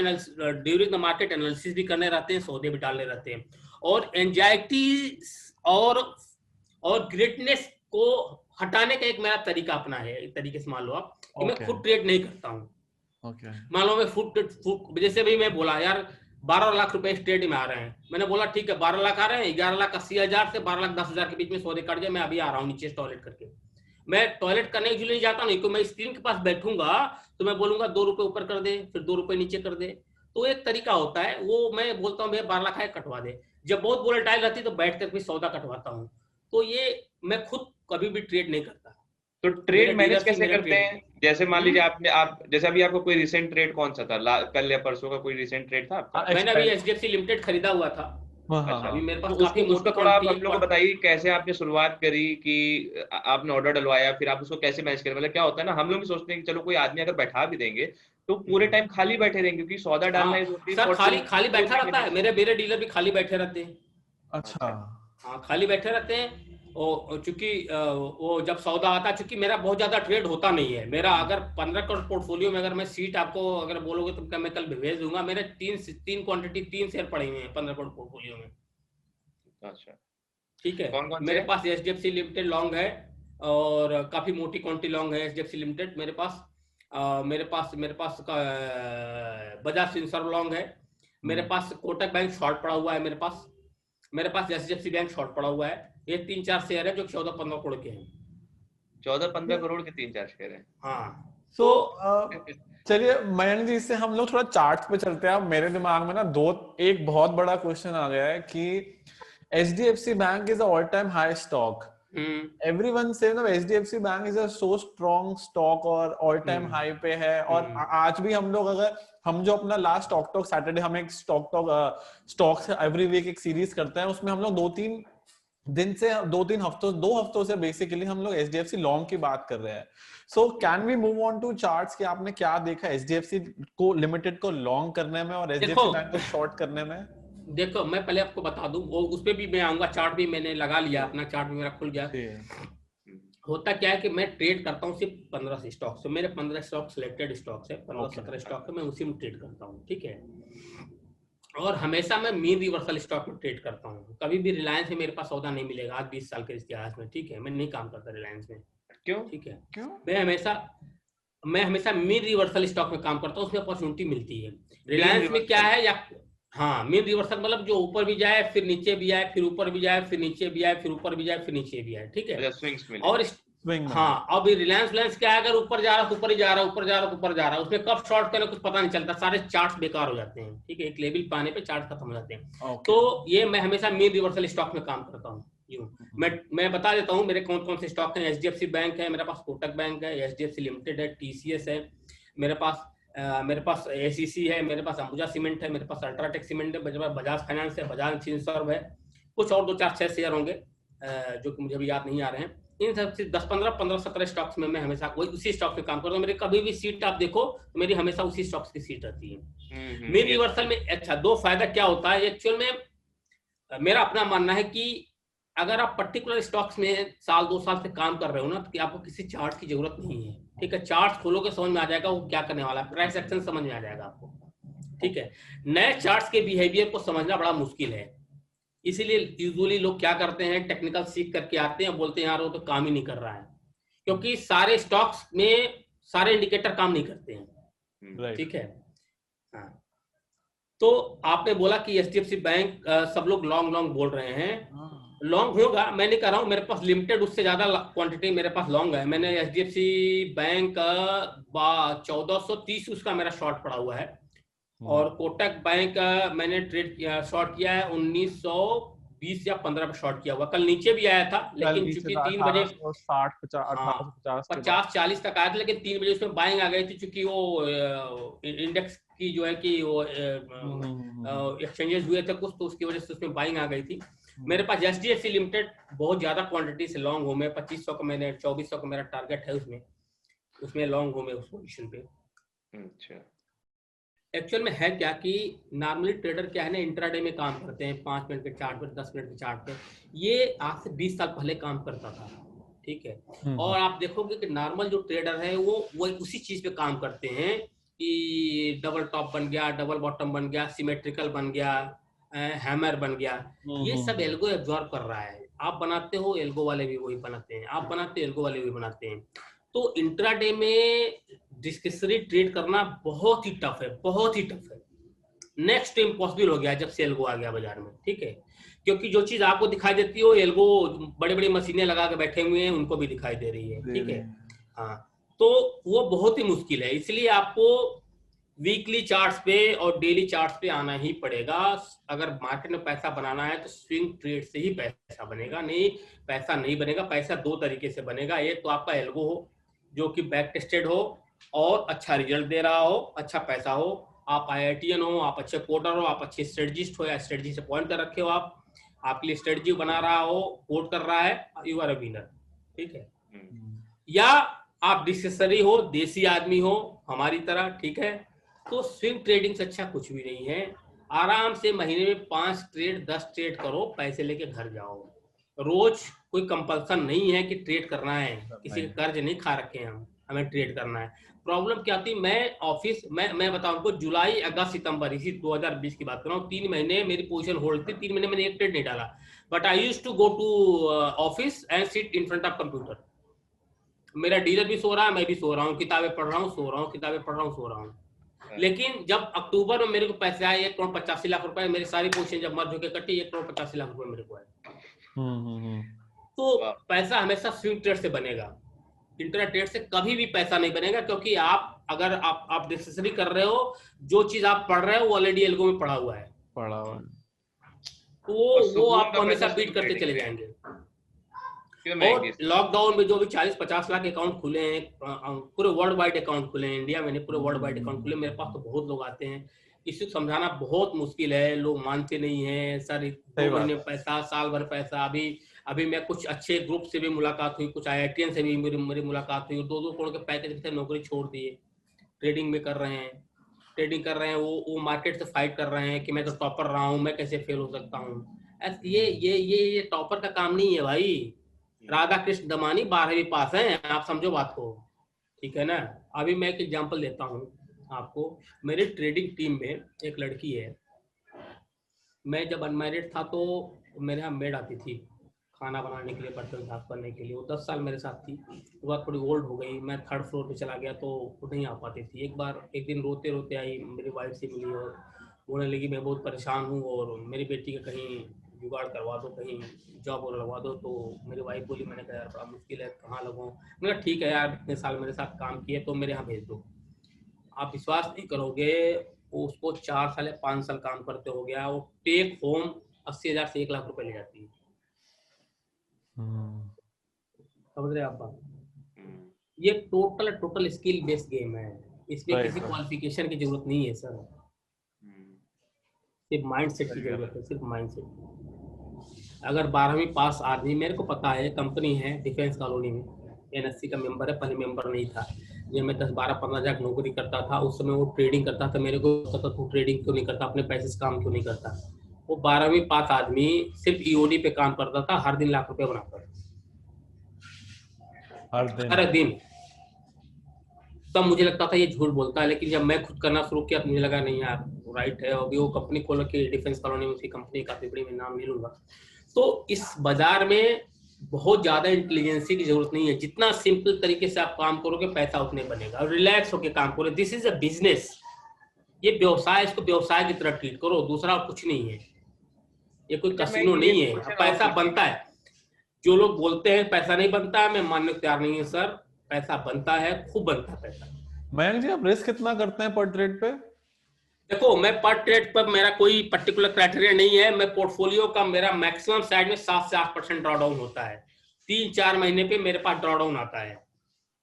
Speaker 3: ड्यूरिंग द मार्केट एनालिसिस भी करने रहते हैं, सौदे भी डालने रहते हैं, और एंजाइटी और ग्रेटनेस को हटाने का एक मेरा तरीका अपना है। एक तरीके से मान लो आप कि मैं खुद ट्रेड नहीं करता हूँ। मान लो मैं फुट जैसे भी मैं बोला यार 12 लाख रुपए इस ट्रेड में आ रहे हैं, मैंने बोला ठीक है 12 लाख आ रहे हैं, 11,80,000 से 12,10,000 के बीच में सौदे कर दिया, मैं अभी आ रहा हूँ नीचे टॉयलेट करके। मैं टॉयलेट करने के लिए जाता नहीं, क्योंकि मैं स्क्रीन के पास बैठूंगा तो मैं बोलूंगा 2 रुपए ऊपर कर दे, फिर 2 रुपए नीचे कर दे। तो एक तरीका होता है, वो मैं बोलता हूँ भैया 12 लाख है कटवा दे। जब बहुत वोलेटाइल रहती तो बैठ कर भी सौदा कटवाता हूँ। तो ये मैं खुद कभी भी ट्रेड नहीं करता।
Speaker 1: तो ट्रेड मैनेज कैसे करते हैं? जैसे मान लीजिए आप जैसे अभी आपको कोई रिसेंट ट्रेड कौन सा था, कल या परसों का कोई रिसेंट ट्रेड था आपका?
Speaker 3: मैंने अभी एचडीएफसी लिमिटेड खरीदा हुआ था। अभी मेरे पास काफी
Speaker 1: उसका थोड़ा आप हम लोग को बताइए कैसे आपने शुरुआत करी, कि आपने ऑर्डर डलवाया, फिर आप उसको कैसे मैनेज करें? मतलब क्या होता है ना, हम लोग भी सोचते हैं कि चलो कोई आदमी अगर बैठा भी देंगे तो पूरे टाइम खाली बैठे रहेंगे, क्योंकि सौदा डालना
Speaker 3: सर खाली बैठा रहता है। मेरे डीलर भी खाली बैठे रहते हैं।
Speaker 2: अच्छा,
Speaker 3: हाँ खाली बैठे रहते हैं। और चूंकि वो जब सौदा आता है, चूंकि मेरा बहुत ज्यादा ट्रेड होता नहीं है। मेरा अगर 15 करोड़ पोर्टफोलियो में अगर मैं सीट आपको अगर बोलोगे तो मैं कल भेज दूंगा। मेरे 3 क्वांटिटी 3 शेयर पड़े हुए हैं 15 करोड़ पोर्टफोलियो में।
Speaker 1: अच्छा
Speaker 3: ठीक है।
Speaker 1: कौन
Speaker 3: मेरे पास एचडीएफसी लिमिटेड लॉन्ग है और काफी मोटी क्वांटिटी लॉन्ग है एचडीएफसी लिमिटेड मेरे पास। मेरे पास बजाज फिनसर्व लॉन्ग है। मेरे पास कोटक बैंक शॉर्ट पड़ा हुआ है। मेरे पास एचडीएफसी बैंक शॉर्ट पड़ा हुआ है। ये 3-4 शेयर है जो 14-15 करोड़ के हैं।
Speaker 1: 14-15 करोड़ के 3-4 शेयर हैं।
Speaker 3: हाँ
Speaker 2: तो चलिए मयंक जी, इससे हम लोग थोड़ा चार्ट पे चलते हैं। मेरे दिमाग में ना एक बहुत बड़ा क्वेश्चन आ गया है कि HDFC bank is all time high stock. Everyone से HDFC bank is a so strong stock और ऑल टाइम हाई पे है। और आज भी हम लोग अगर हम जो अपना लास्ट स्टॉक टॉक सैटरडे हम एक स्टॉक एवरी वीक एक सीरीज करते हैं, उसमें हम लोग 2 हफ्तों से बेसिकली हम लोग HDFC लॉन्ग की बात कर रहे हैं। So can we move on to charts कि आपने क्या देखा HDFC को लिमिटेड को लॉन्ग करने में और HDFC बैंक को शॉर्ट करने में?
Speaker 3: देखो मैं पहले आपको बता दूं, वो उस पे भी मैं आऊंगा। चार्ट भी मैंने लगा लिया, अपना चार्ट भी मेरा खुल गया। होता क्या है कि मैं ट्रेड करता हूँ सिर्फ 15 स्टॉक से, मेरे 15 स्टॉक सिलेक्टेड स्टॉक्स है, 15-17 स्टॉक है, मैं उसी में ट्रेड करता हूँ, ठीक है। और हमेशा मैं मीन रिवर्सल स्टॉक में ट्रेड करता हूँ। कभी भी रिलायंस में मेरे पास सौदा नहीं मिलेगा आज 20 साल के इतिहास में, ठीक है। मैं नहीं काम करता रिलायंस में,
Speaker 1: क्यों?
Speaker 3: ठीक है।
Speaker 2: क्यों?
Speaker 3: मैं हमेशा मीन रिवर्सल स्टॉक में काम करता हूँ, उसमें अपॉर्चुनिटी मिलती है। रिलायंस में क्या है, या हाँ मीन रिवर्सल मतलब जो ऊपर भी जाए फिर नीचे भी आए, फिर ऊपर भी जाए फिर नीचे भी आए, फिर ऊपर भी जाए फिर नीचे भी आए, ठीक है।
Speaker 1: स्विंग्स में
Speaker 3: और हाँ, अब रिलायंस क्या है, अगर ऊपर जा रहा है तो ऊपर ही जा रहा है, ऊपर जा रहा है तो ऊपर जा रहा है, उसमें कब शॉर्ट करें कुछ पता नहीं चलता, सारे चार्ट्स बेकार हो जाते हैं, ठीक है। एक लेवल पाने पे चार्ट खत्म हो जाते हैं। तो ये मैं हमेशा मीन रिवर्सल स्टॉक में काम करता हूँ। मैं बता देता हूँ मेरे कौन कौन से स्टॉक हैं। एचडीएफसी बैंक है मेरे पास, कोटक बैंक है, एचडीएफसी लिमिटेड है, टीसीएस है मेरे पास एसीसी है मेरे पास, अंबुजा सीमेंट है मेरे पास, अल्ट्राटेक सीमेंट है, बजाज फाइनेंस है, बजाज फिनसर्व है, कुछ और 2-4-6 शेयर होंगे जो कि मुझे भी याद नहीं आ रहे हैं। इन सब से 10-15-17 स्टॉक्स में मैं हमेशा वही उसी स्टॉक पे काम करता हूँ। मेरी कभी भी सीट आप देखो तो मेरी हमेशा उसी स्टॉक्स की सीट रहती है। मीन रिवर्सल में अच्छा 2 फायदा क्या होता है एक्चुअल में, मेरा अपना मानना है कि अगर आप पर्टिकुलर स्टॉक्स में साल 2 साल से काम कर रहे हो ना, तो आपको किसी चार्ट की जरूरत नहीं है, ठीक है। चार्ट खोलोगे समझ में आ जाएगा वो क्या करने वाला है, प्राइस एक्शन समझ में आ जाएगा आपको, ठीक है। नए चार्ट्स के बिहेवियर को समझना बड़ा मुश्किल है, इसीलिए यूजुअली लोग क्या करते हैं, टेक्निकल सीख करके आते हैं, बोलते हैं यार वो तो काम ही नहीं कर रहा है, क्योंकि सारे स्टॉक्स में सारे इंडिकेटर काम नहीं करते हैं, ठीक है। हाँ, तो आपने बोला कि एचडीएफसी बैंक सब लोग लॉन्ग बोल रहे हैं, लॉन्ग होगा, मैं नहीं कर रहा हूँ, मेरे पास लिमिटेड उससे ज्यादा क्वांटिटी मेरे पास लॉन्ग है। मैंने एचडीएफसी बैंक 1430 उसका मेरा शॉर्ट पड़ा हुआ है, और कोटक बैंक मैंने ट्रेड किया, शॉर्ट किया है 1920 या 15 पे शॉर्ट किया हुआ। कल नीचे भी आया था, लेकिन चूंकि 3 बजे 50-40 तक आया था, लेकिन 3 बजे उसमें बाइंग आ गई थी, चूंकि वो इंडेक्स की जो है कि वो एक्सचेंजेस हुए थे कुछ, तो उसकी वजह से उसमें बाइंग आ गई थी। मेरे पास एचडीएफसी लिमिटेड बहुत ज्यादा क्वांटिटी से लॉन्ग हूं मैं, 2500 का मैंने 2400 का मेरा टारगेट है उसमें लॉन्ग हूं मैं उस पोजीशन पे।
Speaker 1: अच्छा,
Speaker 3: एक्चुअल में है क्या कि नॉर्मली ट्रेडर क्या है ना, इंट्राडे में काम करते हैं, 5 मिनट के चार्ट पे, 10 मिनट के चार्ट पे। ये आज से 20 साल पहले काम करता था, ठीक है। और आप देखोगे कि नॉर्मल जो ट्रेडर है वो उसी चीज पे काम करते हैं कि डबल टॉप बन गया, डबल बॉटम बन गया, सिमेट्रिकल बन गया, हैमर बन गया, ये सब एल्गो एब्जॉर्ब कर रहा है। आप बनाते हो एल्गो वाले भी वही बनाते हैं, आप बनाते हो एल्गो वाले भी बनाते हैं। तो इंट्राडे में डिस्क्रिशनरी ट्रेड करना बहुत ही टफ है, बहुत ही टफ है, नेक्स्ट टू इम्पॉसिबल हो गया जब से एल्गो आ गया बाजार में, ठीक है। क्योंकि जो चीज आपको दिखाई देती है एल्गो बड़ी बड़ी मशीनें लगा के बैठे हुए हैं उनको भी दिखाई दे रही है, ठीक है। हाँ, तो वो बहुत ही मुश्किल है, इसलिए आपको वीकली चार्ट्स पे और डेली चार्ट्स पे आना ही पड़ेगा। अगर मार्केट में पैसा बनाना है तो स्विंग ट्रेड से ही पैसा बनेगा, नहीं पैसा नहीं बनेगा। पैसा 2 तरीके से बनेगा, एक तो आपका एल्गो हो जो कि बैक टेस्टेड हो और अच्छा रिजल्ट दे रहा हो, अच्छा पैसा हो, आप आईआईटीएन हो, आप अच्छे कोडर हो, आप अच्छे स्ट्रेटजिस्ट हो या स्ट्रेटजी से पॉइंट कर रखे हो, आप आपके लिए स्ट्रेटजी बना रहा हो, कोड कर रहा है, यू आर अ विनर, ठीक है। या आप डिस्कसरी हो, देसी आदमी हो हमारी तरह, ठीक है, तो स्विंग ट्रेडिंग से अच्छा कुछ भी नहीं है। आराम से महीने में 5 ट्रेड 10 ट्रेड करो, पैसे लेके घर जाओ। रोज कोई कंपल्सन नहीं है कि ट्रेड करना है, किसी का कर्ज नहीं खा रखे हैं हमें ट्रेड करना है। प्रॉब्लम क्या थी, मैं ऑफिस मैं बताऊं आपको, जुलाई अगस्त सितंबर इसी 2020 की बात कर रहा हूँ, 3 महीने मेरी पोजीशन होल्ड थी, 3 महीने मैंने एक ट्रेड नहीं डाला। But I used to go to office and sit in front of computer. मेरा डीलर भी सो रहा है, मैं भी सो रहा हूँ, किताबें पढ़ रहा हूँ, सो रहा हूँ, किताबें पढ़ रहा हूँ, सो रहा हूँ। लेकिन जब अक्टूबर में मेरे को पैसे आए 1,85 रुपए, मेरी सारी पोजीशन जब मर्ज होकर कटी 1,85 रुपए मेरे को आए। तो पैसा हमेशा स्विंग ट्रेड से बनेगा, इंट्रा ट्रेड से कभी भी पैसा नहीं बनेगा, क्योंकि अगर आप डिस्कसरी कर रहे हो, जो चीज आप पढ़ रहे हो वो ऑलरेडी एल्गो में पढ़ा हुआ है, तो वो आप हमेशा बीट करते चले जाएंगे। और लॉकडाउन में जो भी 40-50 लाख अकाउंट खुले हैं, पूरे वर्ल्ड वाइड अकाउंट खुले हैं, इंडिया में नहीं पूरे वर्ल्ड वाइड अकाउंट खुले, मेरे पास तो बहुत लोग आते हैं। इसे समझाना बहुत मुश्किल है, लोग मानते नहीं है सर, 2 महीने पैसा, साल भर पैसा। अभी मैं कुछ अच्छे ग्रुप से भी मुलाकात हुई, कुछ आईआईटीएन से भी मेरी मुलाकात हुई, 2-2 करोड़ के पैकेज से नौकरी छोड़ दिए, ट्रेडिंग में कर रहे हैं, वो मार्केट से फाइट कर रहे हैं कि मैं तो टॉपर रहा हूँ, मैं कैसे फेल हो सकता हूँ। ये टॉपर का काम नहीं है भाई, राधा कृष्ण दमानी 12वीं पास हैं, आप समझो बात को, ठीक है ना। अभी मैं एक एग्जांपल देता हूँ आपको। मेरी ट्रेडिंग टीम में एक लड़की है, मैं जब अनमैरिड था तो मेरे यहाँ मेड आती थी खाना बनाने के लिए, बर्तन साफ करने के लिए। वो 10 साल मेरे साथ थी। वो बात थोड़ी ओल्ड हो गई, मैं 3rd फ्लोर पे चला गया तो वो नहीं आ पाती थी। एक दिन रोते रोते आई, मेरी वाइफ से मिली और बोलने लगी मैं बहुत परेशान हूँ और मेरी बेटी का कहीं जुगाड़ करवा दो, कहीं जॉब और लगवा दो। तो मेरी वाइफ बोली, मैंने कहा यार बड़ा मुश्किल है, कहाँ लगाऊँ। मैंने कहा ठीक है यार, इतने साल मेरे साथ काम किए तो मेरे यहाँ भेज दो। आप विश्वास नहीं करोगे, उसको 4 साल या 5 साल काम करते हो गया, वो टेक होम 80,000 से 1 लाख रुपए ले जाती है। समझ रहे आप बात? ये टोटल स्किल बेस्ड गेम है, इसमें किसी क्वालिफिकेशन की जरूरत नहीं है सर, सिर्फ माइंडसेट की जरूरत है, सिर्फ माइंडसेट। अगर 12वीं पास आदमी, मेरे को पता है कंपनी है डिफेंस कॉलोनी में, NSC का मेंबर है, पहले मेंबर नहीं था। जब मैं 10-12-15 हज़ार नौकरी करता था उस समय वो ट्रेडिंग करता था। मेरे को पता तू ट्रेडिंग क्यों नहीं करता, अपने पैसे से काम क्यों नहीं करता। वो 12वीं पास आदमी सिर्फ EOD पे काम करता था, हर दिन लाख रुपए बनाता था, हर दिन। तब मुझे लगता था ये झूठ बोलता है, लेकिन जब मैं खुद करना शुरू किया तो मुझे लगा नहीं यार राइट है। अभी वो कंपनी खोल के डिफेंस कॉलोनी में, उसकी कंपनी काफी बड़ी, मैं नाम नहीं लूंगा। तो इस बाजार में बहुत ज्यादा इंटेलिजेंसी की जरूरत नहीं है, जितना सिंपल तरीके से आप काम करोगे पैसा उतने बनेगा। और रिलैक्स होकर काम करो, दिस इज अ बिजनेस, ये व्यवसाय, इसको व्यवसाय की तरह ट्रीट करो, दूसरा कुछ नहीं है। ये कोई कसिनो नहीं है, पैसा बनता है। जो लोग बोलते हैं पैसा नहीं बनता है, मैं मानने को तैयार नहीं है सर, पैसा बनता है, खूब बनता है पैसा।
Speaker 2: मयंक जी, आप रिस्क कितना करते हैं पर ट्रेड पे?
Speaker 3: देखो मैं पर ट्रेड पर मेरा कोई पर्टिकुलर क्राइटेरिया नहीं है। मैं पोर्टफोलियो का मेरा मैक्सिमम साइड में 7 से 8% ड्रॉडाउन होता है। 3-4 महीने पे मेरे पास ड्रॉडाउन आता है,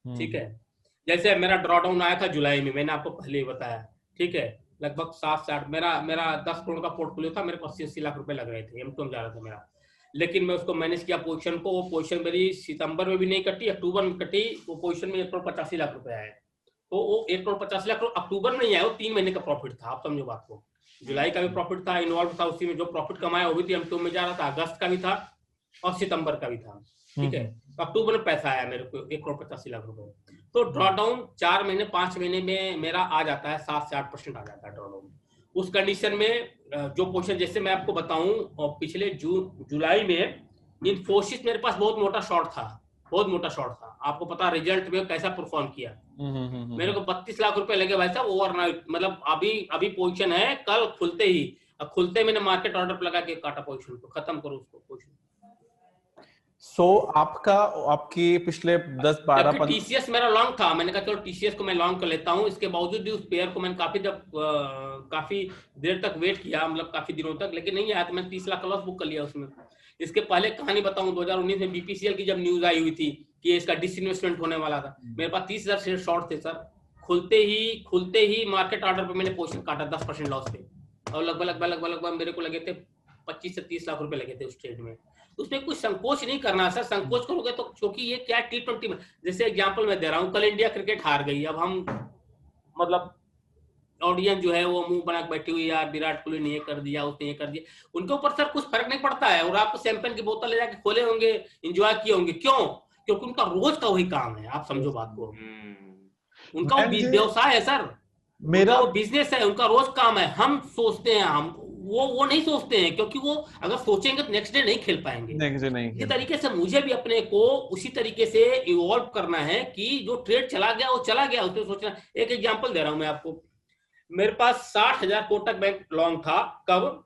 Speaker 3: ठीक है। जैसे मेरा ड्रॉडाउन आया था जुलाई में, मैंने आपको पहले ही बताया, ठीक है। लगभग 7 से 8, मेरा 10 करोड़ का पोर्टफोलियो था, मेरे को 80-80 लाख रुपए लग रहे थे, M2M जा रहा था मेरा। लेकिन मैं उसको मैनेज किया पोजीशन को। वो पोजीशन मेरी सितंबर में भी नहीं कटी, अक्टूबर में कटी। वो पोजीशन में 1,85 लाख रुपए आए। तो वो 1,85 लाख अक्टूबर में नहीं आया, वो 3 महीने का प्रॉफिट था, आप समझो बात को। जुलाई का भी प्रॉफिट था, इन्वॉल्व था उसी में। जो प्रॉफिट कमाया वो भी M2M में जा रहा था, अगस्त का भी था और सितंबर का भी था, ठीक है। तो अक्टूबर में पैसा आया मेरे को 1,85 लाख रुपए। तो ड्रॉडाउन 4 महीने 5 महीने में मेरा आ जाता है, 7 से 8% आ जाता है ड्रॉडाउन। उस कंडीशन में जो पोजीशन, जैसे मैं आपको बताऊं, और पिछले जुलाई में इन्फोसिस मेरे पास बहुत मोटा शॉर्ट था, बहुत मोटा शॉर्ट था। आपको पता रिजल्ट में कैसा परफॉर्म किया। मेरे को 32 लाख रुपए लगे भाई साहब ओवरनाइट। मतलब अभी पोजीशन है, कल खुलते मैंने मार्केट ऑर्डर लगा के काटा पोजीशन को, खत्म करो उसको पोजीशन।
Speaker 2: आपकी पिछले 10-12
Speaker 3: TCS मेरा लॉन्ग था, मैंने कहा चलो TCS को मैं लॉन्ग कर लेता हूँ। इसके बावजूद भी उस पेयर को मैंने काफी देर तक वेट किया, मतलब काफी दिनों तक, लेकिन नहीं आया। तो मैंने 30 लाख का लॉस बुक कर लिया उसमें। इसके पहले कहानी बताऊं, 2019 में BPCL की जब न्यूज आई हुई थी कि इसका डिसइन्वेस्टमेंट होने वाला था, मेरे पास 30,000 शेयर शॉर्ट थे सर। खुलते ही मार्केट ऑर्डर पे मैंने पोजीशन काटा 10% लॉस पे, और लगभग मेरे को लगे थे 25 से 30 लाख रुपए लगे थे उस ट्रेड में। उसमें कुछ संकोच नहीं करना सर, संकोच करोगे तो, क्योंकि ये क्या T20 में, जैसे एग्जांपल मैं दे रहा हूँ, कल इंडिया क्रिकेट हार गई। अब हम मतलब ऑडियंस जो है वो मुंह बना के बैठी हुई, यार विराट कोहली ने ये कर दिया, उसने ये कर दिया, उनके ऊपर सर कुछ फर्क नहीं पड़ता है। और आपको शैंपेन की बोतल ले जाके खोले होंगे, एंजॉय किए होंगे, क्यों? क्योंकि उनका रोज का वही काम है, आप समझो बात को। उनका वो व्यवसाय है सर, मेरा वो बिजनेस है, उनका रोज काम है। हम सोचते हैं, हम वो नहीं सोचते हैं, क्योंकि वो अगर सोचेंगे तो नेक्स्ट डे नहीं खेल पाएंगे। इसी तरीके से मुझे भी अपने को उसी तरीके से इवॉल्व करना है कि जो ट्रेड चला गया वो चला गया, उसमें सोचना। एक एग्जांपल दे रहा हूं मैं आपको। मेरे पास 60,000 कोटक बैंक लॉन्ग था, कब?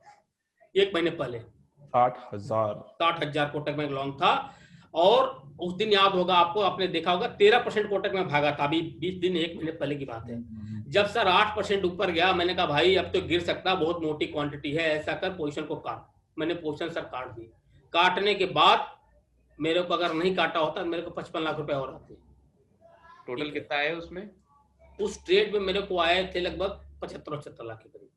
Speaker 3: 1 महीने पहले 60,000 कोटक बैंक लॉन्ग था। और उस दिन याद होगा आपको, आपने देखा होगा 13% कोटक में भागा था, अभी 20 दिन 1 महीने पहले की बात है। जब सर 8% ऊपर गया, मैंने कहा भाई अब तो गिर सकता, बहुत मोटी क्वांटिटी है, ऐसा कर पोजीशन को काट। मैंने पोजीशन सर काट दी। काटने के बाद मेरे को अगर नहीं काटा होता मेरे को 55 लाख रुपए और आते।
Speaker 1: टोटल कितना है उसमें?
Speaker 3: उस ट्रेड में मेरे को आए थे लगभग 75-78 लाख के करीब,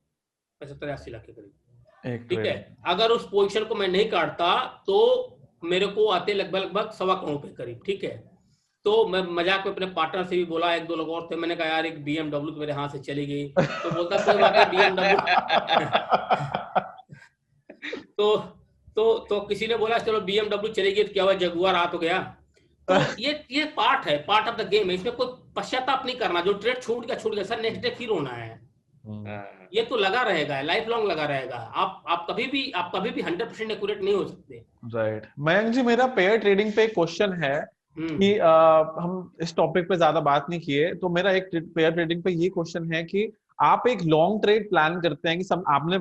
Speaker 3: 75-80 लाख के करीब, ठीक है। अगर उस पोजीशन को मैं नहीं काटता तो मेरे को आते लगभग 1.25 करोड़ के करीब, ठीक है। तो मैं मजाक में अपने पार्टनर से भी बोला, 1-2 लोग और थे, मैंने कहा यार एक BMW तो मेरे हाथ से चली गई। तो बोलता कोई बात नहीं BMW तो तो किसी ने बोला चलो BMW चलेगी तो क्या हुआ, जगुआर आ तो गया। तो ये पार्ट है, पार्ट ऑफ द गेम है, इसमें कोई पश्चाताप नहीं करना। जो ट्रेड छूट गया सर, नेक्स्ट डे फिर होना है। ये तो लगा रहेगा, लाइफ लॉन्ग लगा रहेगा। आप कभी भी 100% एक्यूरेट नहीं हो सकते।
Speaker 2: राइट। मयंक जी, मेरा पेयर ट्रेडिंग पे एक क्वेश्चन है कि हम इस टॉपिक पे ज्यादा बात नहीं किए, तो मेरा एक पेयर ट्रेडिंग पे ये क्वेश्चन है कि आप एक लॉन्ग ट्रेड प्लान करते हैं कि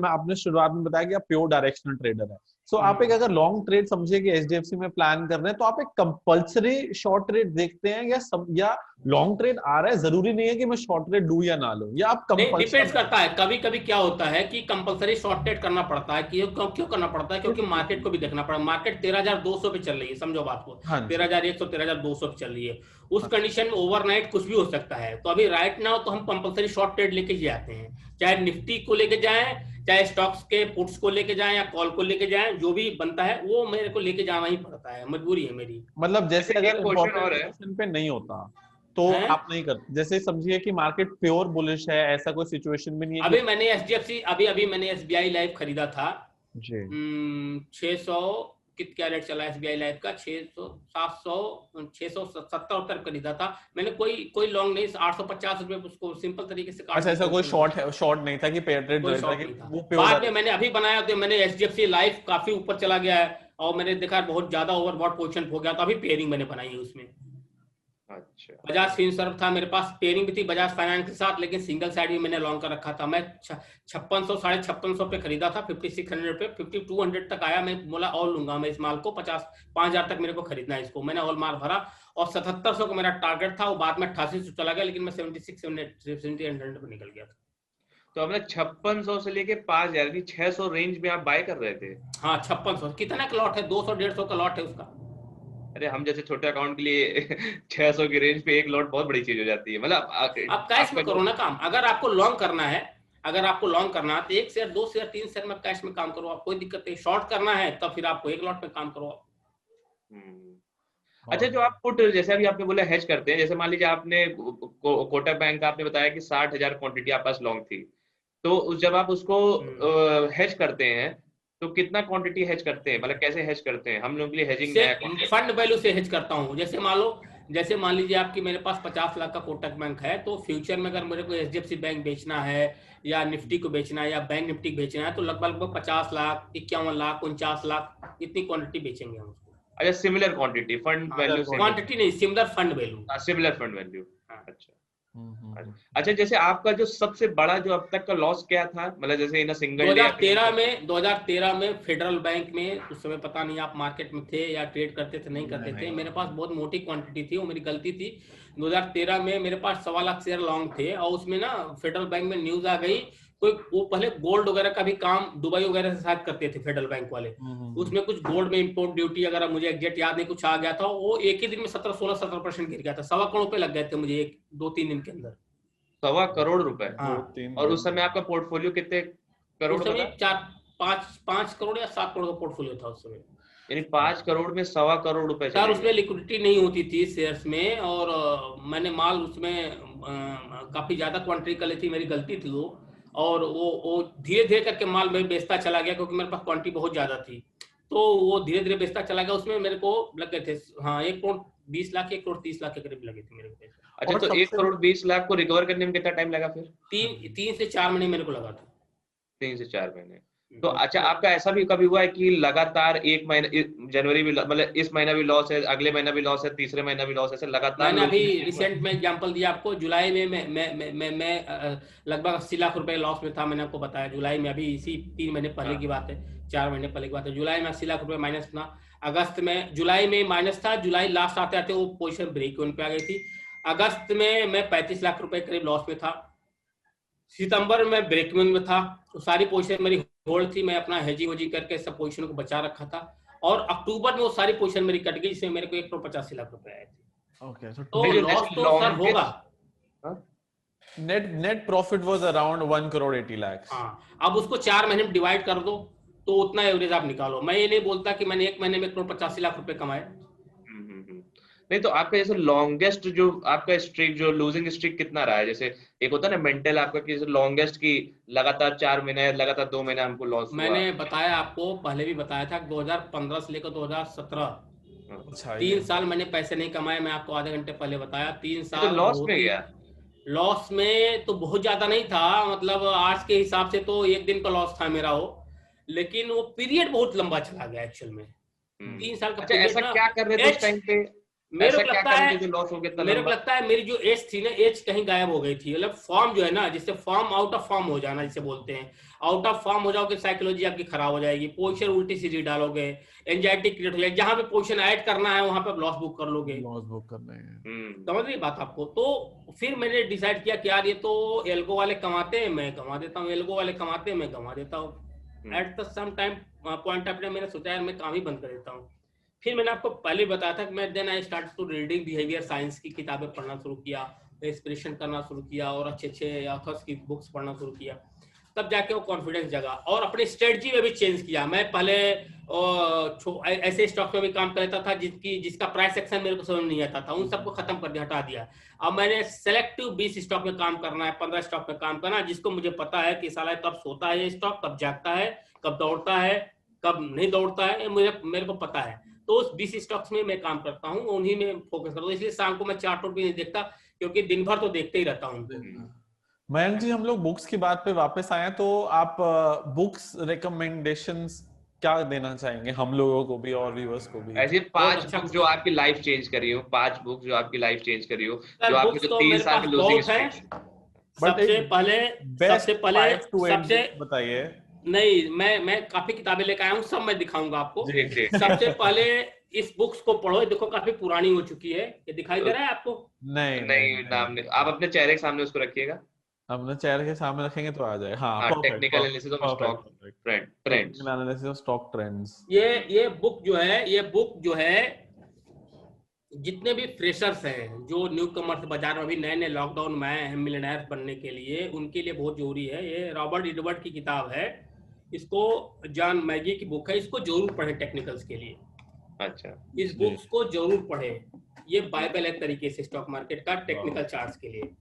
Speaker 2: आपने शुरुआत में बताया कि आप प्योर डायरेक्शनल ट्रेडर है। सो आप एक अगर लॉन्ग ट्रेड समझिए कि एचडीएफसी में प्लान कर रहे हैं, तो आप एक कंपलसरी शॉर्ट ट्रेड देखते हैं या लॉन्ग ट्रेड आ रहा है, जरूरी नहीं है कि मैं शॉर्ट ट्रेड लूं या ना लूं, या आप
Speaker 3: डिपेंड्स करता है। कभी कभी क्या होता है कि कंपलसरी शॉर्ट ट्रेड करना पड़ता है। कि क्यों करना पड़ता है? क्योंकि मार्केट को भी देखना पड़ता है। मार्केट 13,200 पे चल रही है, समझो बात को। 13,100 13,200 पे चल रही है। उस कंडीशन में ओवरनाइट कुछ भी हो सकता है। तो अभी राइट नाउ तो हम कंपलसरी शॉर्ट ट्रेड लेके ही आते हैं, चाहे निफ्टी को लेके जाएं, चाहे स्टॉक्स के पुट्स को लेके जाएं या कॉल को लेके जाएं, जो भी बनता है वो मेरे को लेके जाना ही पड़ता है, मजबूरी है मेरी।
Speaker 2: मतलब जैसे अगर क्वेश्चन और है पे नहीं होता तो आप नहीं करते। जैसे समझिए कि मार्केट प्योर बुलिश है, ऐसा कोई सिचुएशन भी नहीं है।
Speaker 3: अभी मैंने एचडीएफसी अभी मैंने एसबीआई लाइव खरीदा था जी। 600 क्या रेट चला एसबीआई लाइव का? 670 खरीदा था मैंने। कोई लॉन्ग नहीं, 850 रुपए उसको सिंपल तरीके से काट।
Speaker 2: अच्छा, ऐसा कोई शॉर्ट नहीं था कि पेयर ट्रेड
Speaker 3: बाद में मैंने अभी बनाया तो मैंने एचडीएफसी लाइफ काफी ऊपर चला गया है और मैंने देखा बहुत ज्यादा ओवरबॉट पोजीशन हो गया, तो अभी पेयरिंग मैंने बनाई है उसमें। अच्छा, बजाज फिनसर्व था मेरे पास, पेयरिंग भी थी बजाज फाइनेंस के साथ, लेकिन सिंगल साइड भी मैंने लॉन्ग कर रखा था। मैं 5600 5650 पे खरीदा था, 5600 पे 5200 तक आया। मैं बोला और लूंगा मैं इस माल को, 5,000 तक मेरे को खरीदना है इसको। मैंने ऑल माल भरा और 7700 का मेरा टारगेट था। वो बाद में 8800 चला गया, लेकिन मैं 7600 पे निकल गया था।
Speaker 1: तो हमने 5600 से लेके 5000 की 600 रेंज में आप बाय कर रहे थे?
Speaker 3: हाँ, 5600 कितना का लॉट है? 200-150 का लॉट है उसका।
Speaker 1: अरे हम जैसे छोटे अकाउंट के लिए 600 की रेंज पे एक लॉट बहुत बड़ी चीज हो जाती है। मतलब
Speaker 3: आप कैश में करो ना काम। अगर आपको लॉन्ग करना है, तो 1 शेयर 2 शेयर 3 शेयर में कैश में काम करो, आप कोई दिक्कत नहीं। शॉर्ट करना है तब फिर आपको एक लॉट में काम करो।
Speaker 1: अच्छा, जो आप पुट जैसे अभी आपने बोला हेज करते हैं, जैसे मान लीजिए आपने कोटक बैंक का आपने बताया कि 60,000 क्वांटिटी आप पास लॉन्ग थी, तो जब आप उसको हेज करते हैं तो कितना क्वांटिटी हेज करते हैं? मतलब कैसे हेज करते हैं? हम लोग के लिए हेजिंग
Speaker 3: फंड वैल्यू से हेज करता हूं। जैसे मान लीजिए आपकी मेरे पास 50 लाख का कोटक बैंक है, तो फ्यूचर में अगर मेरे को एचडीएफसी बैंक बेचना है या निफ्टी को बेचना है या बैंक निफ्टी बेचना है, तो लगभग 50 लाख 51 लाख 49 लाख इतनी क्वांटिटी बेचेंगे हम उसको।
Speaker 1: अच्छा, similar quantity, fund value
Speaker 3: quantity नहीं, similar fund value.
Speaker 1: Similar fund value. अच्छा अच्छा, जैसे आपका जो सबसे बड़ा जो अब तक का लॉस क्या था? मतलब जैसे इन सिंगल
Speaker 3: 2013 में फेडरल बैंक में, उस समय पता नहीं आप मार्केट में थे या ट्रेड करते थे नहीं करते थे, मेरे पास बहुत मोटी क्वांटिटी थी, वो मेरी गलती थी। 2013 में मेरे पास 1.25 लाख शेयर लॉन्ग थे और उसमें ना फेडरल बैंक में न्यूज आ गई। वो पहले गोल्ड वगैरह का भी काम दुबई वगैरह से साथ करते थे फेडरल बैंक वाले। उसमें कुछ गोल्ड में इंपोर्ट ड्यूटी अगर मुझे एग्जैक्ट याद नहीं कुछ आ गया था, वो एक ही दिन में 17% गिर गया था। 2.25 करोड़ रुपए लग गए थे मुझे 2-3 दिन के अंदर।
Speaker 1: 2.25 करोड़ रुपए?
Speaker 3: हाँ।
Speaker 1: और उस समय आपका पोर्टफोलियो कितने करोड़ का था?
Speaker 3: 5 करोड़ या 7 करोड़ का पोर्टफोलियो था उस समय।
Speaker 1: यानी 5 करोड़ में 2.25 करोड़ रुपए
Speaker 3: सर, उसमें लिक्विडिटी नहीं होती थी शेयर्स में, और मैंने माल उसमें काफी ज्यादा क्वांटिटी कर ली थी, मेरी गलती थी वो। और वो धीरे धीरे करके माल में बेचता चला गया, क्योंकि मेरे पास क्वांटिटी बहुत ज्यादा थी, तो वो धीरे धीरे बेचता चला गया। उसमें मेरे को लग गए थे 1 करोड़ 20 लाख 1 करोड़ 30 लाख के करीब लगे थे मेरे को।
Speaker 1: अच्छा, तो 1 करोड़ 20 लाख को रिकवर करने में कितना टाइम लगा फिर?
Speaker 3: 3 से 4 महीने मेरे को लगा था।
Speaker 1: 3 से 4 महीने। तो अच्छा, आपका ऐसा भी कभी हुआ है कि लगातार एक महीना, जनवरी भी मतलब इस महीना भी लॉस है, अगले महीना भी लॉस है, तीसरे महीना भी लॉस है, ऐसे लगातार?
Speaker 3: मैंने अभी रिसेंट में एग्जांपल दिया आपको। जुलाई में मैं लगभग 80 लाख रुपए लॉस में था, मैंने आपको बताया। जुलाई में, अभी इसी 3 महीने पहले की बात है, 4 महीने पहले की बात है। जुलाई में 80 लाख रुपए माइनस था। अगस्त में, जुलाई में माइनस था, जुलाई लास्ट आते आते वो पोजिशन ब्रेक इवन पे आ गई थी। अगस्त में मैं 35 लाख रुपए करीब लॉस में था। सितंबर में ब्रेक इवन में था। तो सारी पोजीशन मेरी होल्ड थी, मैं अपना हेजिंग करके सब पोजीशन को बचा रखा था। और अक्टूबर में वो सारी पोजीशन मेरी कट गई, जिसमें मेरे को 1.85 लाख रुपए आए थे।
Speaker 2: ओके,
Speaker 3: तो लॉस तो सर होगा।
Speaker 2: Net profit was around 1 crore 80 lakh.
Speaker 3: हाँ, अब उसको 4 महीने में डिवाइड कर दो तो उतना एवरेज आप निकालो। मैं ये नहीं बोलता कि मैंने 1 महीने में 1.85 लाख रुपए कमाए।
Speaker 1: नहीं तो आपका जैसे लॉन्गेस्ट जो आपका स्ट्रीक, जो लूजिंग स्ट्रीक कितना रहा है? जैसे एक होता है ना मेंटल आपका कि लॉन्गेस्ट की लगातार 4 महीने, लगातार 2 महीने हमको लॉस हुआ।
Speaker 3: मैंने बताया आपको, पहले भी बताया था, 2015 से लेकर 2017
Speaker 2: अच्छा,
Speaker 3: 3 साल मैंने पैसे नहीं कमाए। मैं आपको आधे घंटे पहले बताया, 3
Speaker 1: तो
Speaker 3: साल
Speaker 1: लॉस
Speaker 3: बहुत
Speaker 1: में
Speaker 3: ही
Speaker 1: गया।
Speaker 3: लॉस में तो बहुत ज्यादा नहीं था, मतलब आज के हिसाब से तो एक दिन का लॉस था मेरा वो, लेकिन वो पीरियड बहुत लंबा चला गया एक्चुअल में। 3 साल का
Speaker 1: अच्छा,
Speaker 3: पीरियड
Speaker 1: ऐसा
Speaker 3: ना।
Speaker 1: क्या कर रहे थे उस
Speaker 3: एज
Speaker 1: टाइम पे?
Speaker 3: मेरे
Speaker 1: ऐसा
Speaker 3: को
Speaker 1: क्या
Speaker 3: लगता
Speaker 1: कर रहे
Speaker 3: है
Speaker 1: थे जो लॉस हो गया इतना
Speaker 3: मेरे को
Speaker 1: लंबा?
Speaker 3: लगता है मेरी जो एज थी ना, एज कहीं गायब हो गई थी। मतलब फॉर्म जो है ना, जिससे फॉर्म आउट ऑफ फॉर्म हो जाना जिसे बोलते हैं, आउट ऑफ फॉर्म हो जाओगे, साइकोलॉजी आपकी खराब हो जाएगी, पोजीशन उल्टी सीधी डालोगे, एंजाइटी क्रिएट हो जाएगी, जहां पे पोजीशन ऐड करना है वहां पे लॉस बुक कर लोगे।
Speaker 2: लॉस बुक करने हैं।
Speaker 3: समझ रही बात आपको? तो फिर मैंने डिसाइड किया कि यार ये तो एल्गो वाले कमाते हैं, मैं कमा देता हूँ, एल्गो वाले कमाते हैं, मैं कमा देता हूँ। At the same time point of time मैंने सोचा यार मैं काम ही बंद कर देता हूँ। फिर मैंने आपको पहले बताया था कि मैं then I start to reading behaviour science की किताबें पढ़ना शुरू किया, इंस्पिरेशन करना शुरू किया और अच्छे अच्छे ऑथर्स की बुक्स पढ़ना शुरू किया। तब जाके वो कॉन्फिडेंस जगा और अपनी स्ट्रेटजी में भी चेंज किया। मैं पहले ऐसे स्टॉक में भी काम कर लेता था जिसका प्राइस एक्शन मेरे को समझ नहीं आता था, उन सबको खत्म कर दिया, हटा दिया। अब मैंने सेलेक्टिव 20 स्टॉक में काम करना है, 15 स्टॉक में काम करना है, जिसको मुझे पता है कि साला कब सोता है ये स्टॉक, कब जागता है, कब दौड़ता है, कब नहीं दौड़ता है, मेरे को पता है। तो उस 20 स्टॉक्स में मैं काम करता हूँ, उन्हीं में फोकस करता हूँ। इसलिए शाम को मैं चार्ट भी नहीं देखता, क्योंकि दिन भर तो देखते ही रहता हूँ।
Speaker 2: मयंक जी, हम लोग बुक्स की बात पे वापस आए, तो आप बुक्स रिकमेंडेशंस क्या देना चाहेंगे हम लोगों को भी और व्यूअर्स को भी?
Speaker 1: ऐसी 5
Speaker 3: अच्छा
Speaker 1: बुक जो आपकी लाइफ चेंज करी हो, 5 बुक जो आपकी लाइफ चेंज करी हो,
Speaker 3: सर,
Speaker 1: जो आपके
Speaker 3: बुक्स
Speaker 1: जो
Speaker 3: तो
Speaker 1: 3
Speaker 3: मेरे
Speaker 1: साल
Speaker 3: पास
Speaker 1: की लूजिंग
Speaker 3: बहुत है।
Speaker 1: स्ट्रीक।
Speaker 3: सबसे पहले
Speaker 2: बेस्ट 5 to 8
Speaker 3: सबसे
Speaker 2: बताइए।
Speaker 3: नहीं, मैं काफी किताबें लेकर आया हूँ, सब मैं दिखाऊंगा आपको।
Speaker 1: जी।
Speaker 3: सबसे पहले इस बुक्स को पढ़ो, देखो काफी पुरानी हो चुकी है। ये दिखाई दे रहा है आपको?
Speaker 1: नहीं, नाम नहीं, आप अपने चेहरे के सामने उसको रखिएगा।
Speaker 2: हमने चेहरे के सामने रखेंगे तो आ जाए। हाँ,
Speaker 1: हाँ,
Speaker 2: perfect
Speaker 1: technical analysis of stock trends.
Speaker 2: Technical analysis of stock trends.
Speaker 3: ये बुक जो है जितने भी फ्रेशर्स हैं, जो न्यू कमर्स बाजार में अभी नए नए लॉकडाउन में आए हैं मिलियनेयर बनने के लिए, उनके लिए बहुत जरूरी है। ये रॉबर्ट एडवर्ड की किताब है, इसको जॉन मैगी की बुक है, इसको जरूर पढ़ें टेक्निकल्स के लिए।
Speaker 1: अच्छा,
Speaker 3: इस बुक्स को जरूर पढ़ें, ये बाइबल है तरीके से स्टॉक मार्केट का टेक्निकल चार्ट्स के लिए।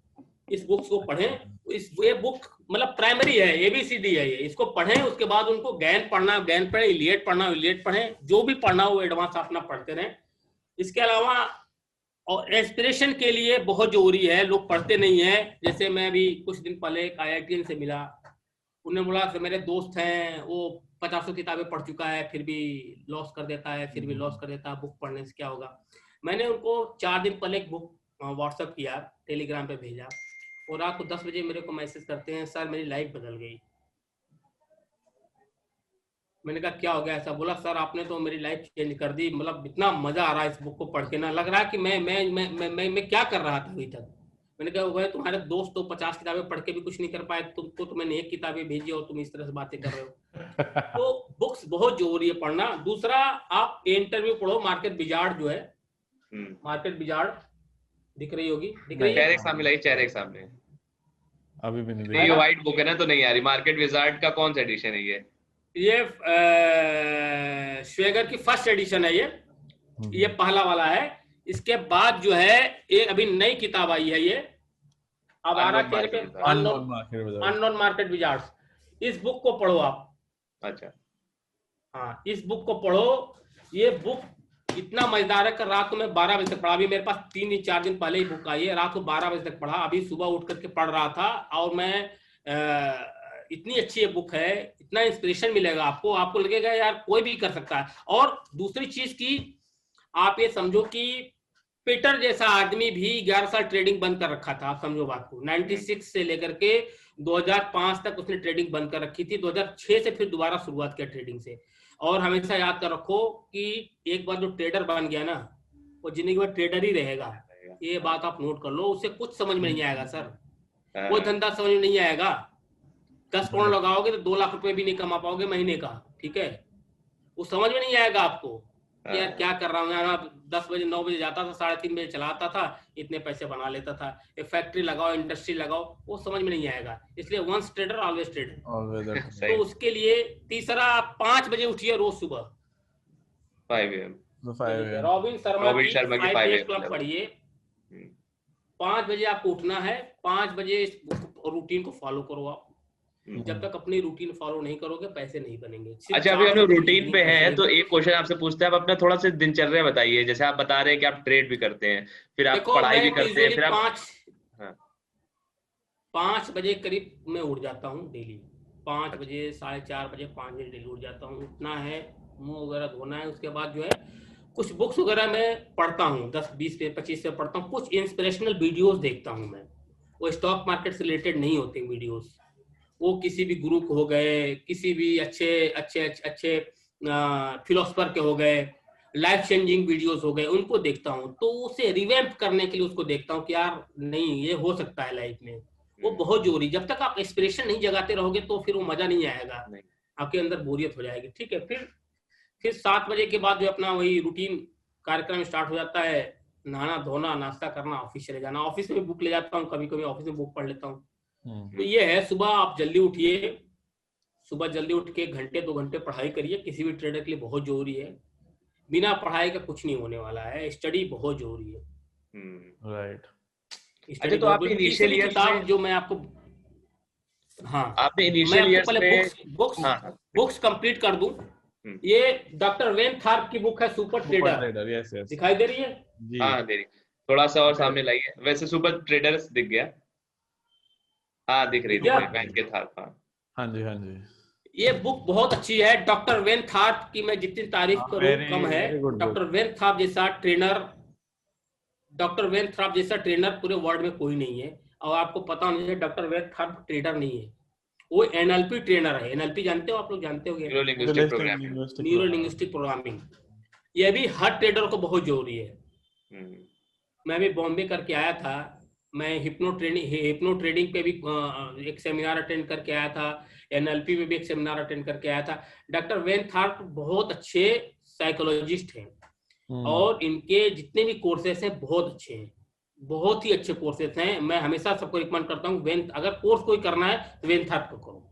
Speaker 3: इस बुक्स को पढ़ें। ये बुक मतलब प्राइमरी है, एबीसीडी है ये, इसको पढ़ें। उसके बाद उनको गैन पढ़ें, इलियट पढ़ें, जो भी पढ़ना हो एडवांस अपना पढ़ते रहें। इसके अलावा और इंस्पिरेशन के लिए बहुत जरूरी है, लोग पढ़ते नहीं है। जैसे मैं अभी कुछ दिन पहले एक IITian से मिला, उन्होंने बोला कि मेरे दोस्त हैं, वो 50 किताबें पढ़ चुका है, फिर भी लॉस कर देता है, बुक पढ़ने से क्या होगा। मैंने उनको 4 दिन पहले एक बुक व्हाट्सएप किया, टेलीग्राम पे भेजा, और रात को 10 बजे मेरे को मैसेज करते हैं, सर मेरी लाइफ बदल गई। मैंने कहा क्या हो गया ऐसा? बोला सर आपने तो मेरी लाइफ चेंज कर दी, मतलब इतना मजा आ रहा है इस बुक को पढ़ के ना, लग रहा है कि मैं क्या कर रहा था अभी तक। मैंने कहा भाई तुम्हारे दोस्त तो 50 किताबें पढ़ के भी कुछ नहीं कर पाए, तुमको तो मैंने 1 किताबें भेजी और तुम इस तरह से बातें कर रहे हो। तो बुक्स बहुत जरूरी है पढ़ना। दूसरा, आप इंटरव्यू पढ़ो, मार्केट विजार्ड जो है, मार्केट विजार्ड दिख रही होगी, दिख रही है?
Speaker 1: चेहरे के सामने
Speaker 2: अभी भी नहीं
Speaker 1: ये व्हाइट बुक है ना, तो नहीं आ रही। मार्केट विजार्ड का कौन सा एडिशन है ये?
Speaker 3: श्वेगर की फर्स्ट एडिशन है ये पहला वाला है। इसके बाद जो है एक अभी नई किताब आई है, ये अब आ रहा चेहरे पे, अननोन मार्केट विजार्ड्स। इस बुक को पढ़ो आप।
Speaker 1: अच्छा,
Speaker 3: हाँ, इस बुक को पढ़ो। ये बुक इतना मजेदार है कि रात को मैं 12 बजे तक पढ़ा। अभी मेरे पास 3-4 दिन पहले ही बुक आई है, रात को 12 बजे तक पढ़ा। अभी सुबह उठ करके पढ़ रहा था, और मैं इतनी अच्छी ये बुक है, इतना इंस्पिरेशन मिलेगा आपको लगेगा यार कोई भी कर सकता है। और दूसरी चीज की आप ये समझो कि पीटर जैसा आदमी भी 11 साल ट्रेडिंग बंद कर रखा था। आप समझो बात को, 96 से लेकर के 2005 तक उसने ट्रेडिंग बंद कर रखी थी। 2006 से फिर दोबारा शुरुआत किया ट्रेडिंग से। और हमेशा याद कर रखो कि एक बार जो ट्रेडर बन गया ना, वो जिंदगी में ट्रेडर ही रहेगा। ये बात आप नोट कर लो। उसे कुछ समझ में नहीं आएगा सर, वो धंधा समझ में नहीं आएगा। 10 करोड़ लगाओगे तो 2 लाख रुपए भी नहीं कमा पाओगे महीने का, ठीक है? वो समझ में नहीं आएगा आपको यार क्या कर रहा हूँ यार। 10 बजे 9 बजे जाता था, 3:30 बजे चलाता था, इतने पैसे बना लेता था। एक फैक्ट्री लगाओ, इंडस्ट्री लगाओ, वो समझ में नहीं आएगा। इसलिए वंस ट्रेडर ऑलवेज ट्रेडर। तो उसके लिए तीसरा, 5 बजे उठिए रोज सुबह,
Speaker 1: 5 AM
Speaker 3: रॉबिन शर्मा की 5
Speaker 1: 5
Speaker 3: AM
Speaker 1: AM
Speaker 3: क्लब
Speaker 1: क्लब।
Speaker 3: पढ़िए। 5 बजे आपको उठना है, 5 बजे इस रूटीन को फॉलो करो आप। जब तक अपनी रूटीन फॉलो नहीं करोगे पैसे नहीं बनेंगे।
Speaker 1: अच्छा, अभी हम लोग रूटीन पे हैं तो एक क्वेश्चन आपसे पूछते हैं, आप अपना थोड़ा सा दिनचर्या बताइए। जैसे आप बता रहे हैं कि आप ट्रेड भी करते हैं, फिर आप
Speaker 3: देखो
Speaker 1: पढ़ाई भी
Speaker 3: मैं
Speaker 1: करते हैं,
Speaker 3: यूजुअली
Speaker 1: फिर आप
Speaker 3: 5 बजे करीब मैं उठ जाता हूँ डेली। 5 बजे 4:30 बजे 5 बजे डेली उठ जाता हूँ। उठना है, मुंह वगैरह धोना है, उसके बाद जो है कुछ बुक्स वगैरह मैं पढ़ता हूँ, 10-20 पे 25 से पढ़ता हूँ। कुछ इंस्पिरेशनल वीडियोस देखता हूँ मैं, वो स्टॉक मार्केट से रिलेटेड नहीं होते वीडियोस, वो किसी भी गुरु हो गए, किसी भी अच्छे अच्छे अच्छे फिलोसफर के हो गए, लाइफ चेंजिंग वीडियोस हो गए, उनको देखता हूँ। तो उसे रिवैम्प करने के लिए उसको देखता हूँ कि यार नहीं ये हो सकता है लाइफ में। वो बहुत जरूरी, जब तक आप इंस्पिरेशन नहीं जगाते रहोगे तो फिर वो मजा नहीं आएगा, आपके अंदर बोरियत हो जाएगी। ठीक है, फिर 7 बजे के बाद जो अपना वही रूटीन कार्यक्रम स्टार्ट हो जाता है, नहाना धोना नाश्ता करना, ऑफिस चले जाना। ऑफिस में भी बुक ले जाता हूँ, कभी कभी ऑफिस में बुक पढ़ लेता हूँ। तो ये है, सुबह आप जल्दी उठिए, सुबह जल्दी उठ के 1-2 घंटे पढ़ाई करिए, किसी भी ट्रेडर के लिए बहुत जरूरी है। बिना पढ़ाई का कुछ नहीं होने वाला है, स्टडी बहुत जरूरी है।
Speaker 2: राइट।
Speaker 1: अच्छा, तो आप इनिशियल
Speaker 3: तीसरी
Speaker 1: ईयर्स
Speaker 3: किताब
Speaker 1: में,
Speaker 3: जो मैं आपको, हाँ
Speaker 1: आपने
Speaker 3: मैं
Speaker 1: इनिशियल
Speaker 3: आपको
Speaker 1: ईयर्स
Speaker 3: पहले
Speaker 1: में
Speaker 3: बुक्स कंप्लीट कर दूं। ये डॉक्टर वेन थार्प की बुक है, सुपर ट्रेडर।
Speaker 2: यस यस
Speaker 3: दिखाई दे रही है
Speaker 2: जी।
Speaker 1: हाँ दे रही, थोड़ा सा और सामने लाइए। वैसे सुपर ट्रेडर्स दिख गया, हाँ दिख रही बैंक के था।
Speaker 2: हाँ जी हाँ जी।
Speaker 3: ये बुक बहुत अच्छी है। डॉक्टर वेन थार्प की मैं जितनी तारीफ करूं कम है। डॉक्टर वेन थार्प जैसा ट्रेनर, डॉक्टर वेन थार्प जैसा ट्रेनर पूरे वर्ल्ड में कोई नहीं है। और आपको पता होना चाहिए डॉक्टर वेन थार्प ट्रेडर नहीं है, वो एनएलपी ट्रेनर है। एनएलपी जानते हो आप लोग, जानते हो?
Speaker 1: Neuro linguistic programming.
Speaker 3: Neuro linguistic programming, ये भी हर ट्रेडर को बहुत जरूरी है। मैं भी बॉम्बे करके आया था, मैं हिप्नो ट्रेडिंग पे भी एक सेमिनार अटेंड करके आया था, एनएलपी में भी एक सेमिनार अटेंड करके आया था। डॉक्टर वेन थार्प बहुत अच्छे साइकोलॉजिस्ट हैं और इनके जितने भी कोर्सेस हैं बहुत अच्छे हैं, बहुत ही अच्छे कोर्सेस हैं। मैं हमेशा सबको रिकमेंड करता हूँ, वेन अगर कोर्स कोई करना है तो वेन थार्प को करो।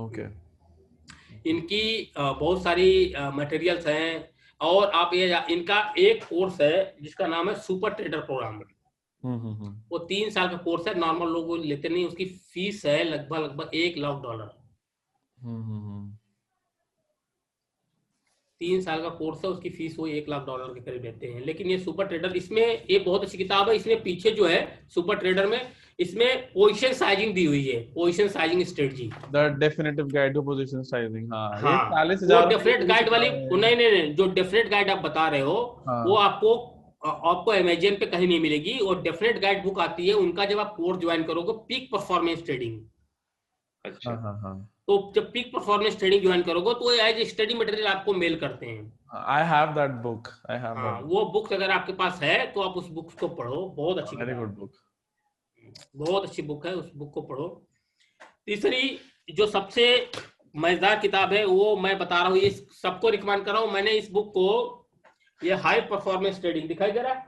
Speaker 2: ओके।
Speaker 3: इनकी बहुत सारी मटेरियल्स हैं। और आप ये, इनका एक कोर्स है जिसका नाम है सुपर ट्रेडर प्रोग्राम। वो 3 साल का कोर्स है, नॉर्मल लोग लेते नहीं। उसकी फीस है लगभग $1 लाख। 3 साल का कोर्स है, उसकी फीस वो $1 लाख के करीब लेते हैं। लेकिन ये सुपर ट्रेडर, इसमें ये बहुत अच्छी किताब है। इसमें पीछे जो है सुपर ट्रेडर में, इसमें पोजीशन साइजिंग दी हुई है, position sizing strategy,
Speaker 2: the definitive guide to position sizing. हाँ, ये
Speaker 3: हाँ
Speaker 2: 40,000
Speaker 3: वो डेफिनेट गाइड वाली, नहीं, जो डेफिनेट गाइड आप बता रहे हो वो आपको अमेजन पे कहीं नहीं मिलेगी। और डेफिनेट गाइड बुक आती है उनका, जब आप कोर्स ज्वाइन करोगे पीक परफॉर्मेंस ट्रेडिंग।
Speaker 1: अच्छा हाँ।
Speaker 3: तो जब पीक परफॉर्मेंस ट्रेडिंग ज्वाइन करोगे तो एज स्टडी मटेरियल आपको मेल करते हैं।
Speaker 2: I have that book, I have
Speaker 3: हाँ, वो बुक अगर आपके पास है तो आप उस बुक को पढ़ो, बहुत अच्छी
Speaker 2: वेरी गुड बुक,
Speaker 3: बहुत अच्छी बुक है, उस बुक को पढ़ो। तीसरी जो सबसे मजेदार किताब है वो मैं बता रहा हूँ, ये सबको रिकमेंड कर रहा हूँ मैंने इस बुक को। ये हाई परफॉर्मेंस ट्रेडिंग दिखाई दे रहा है,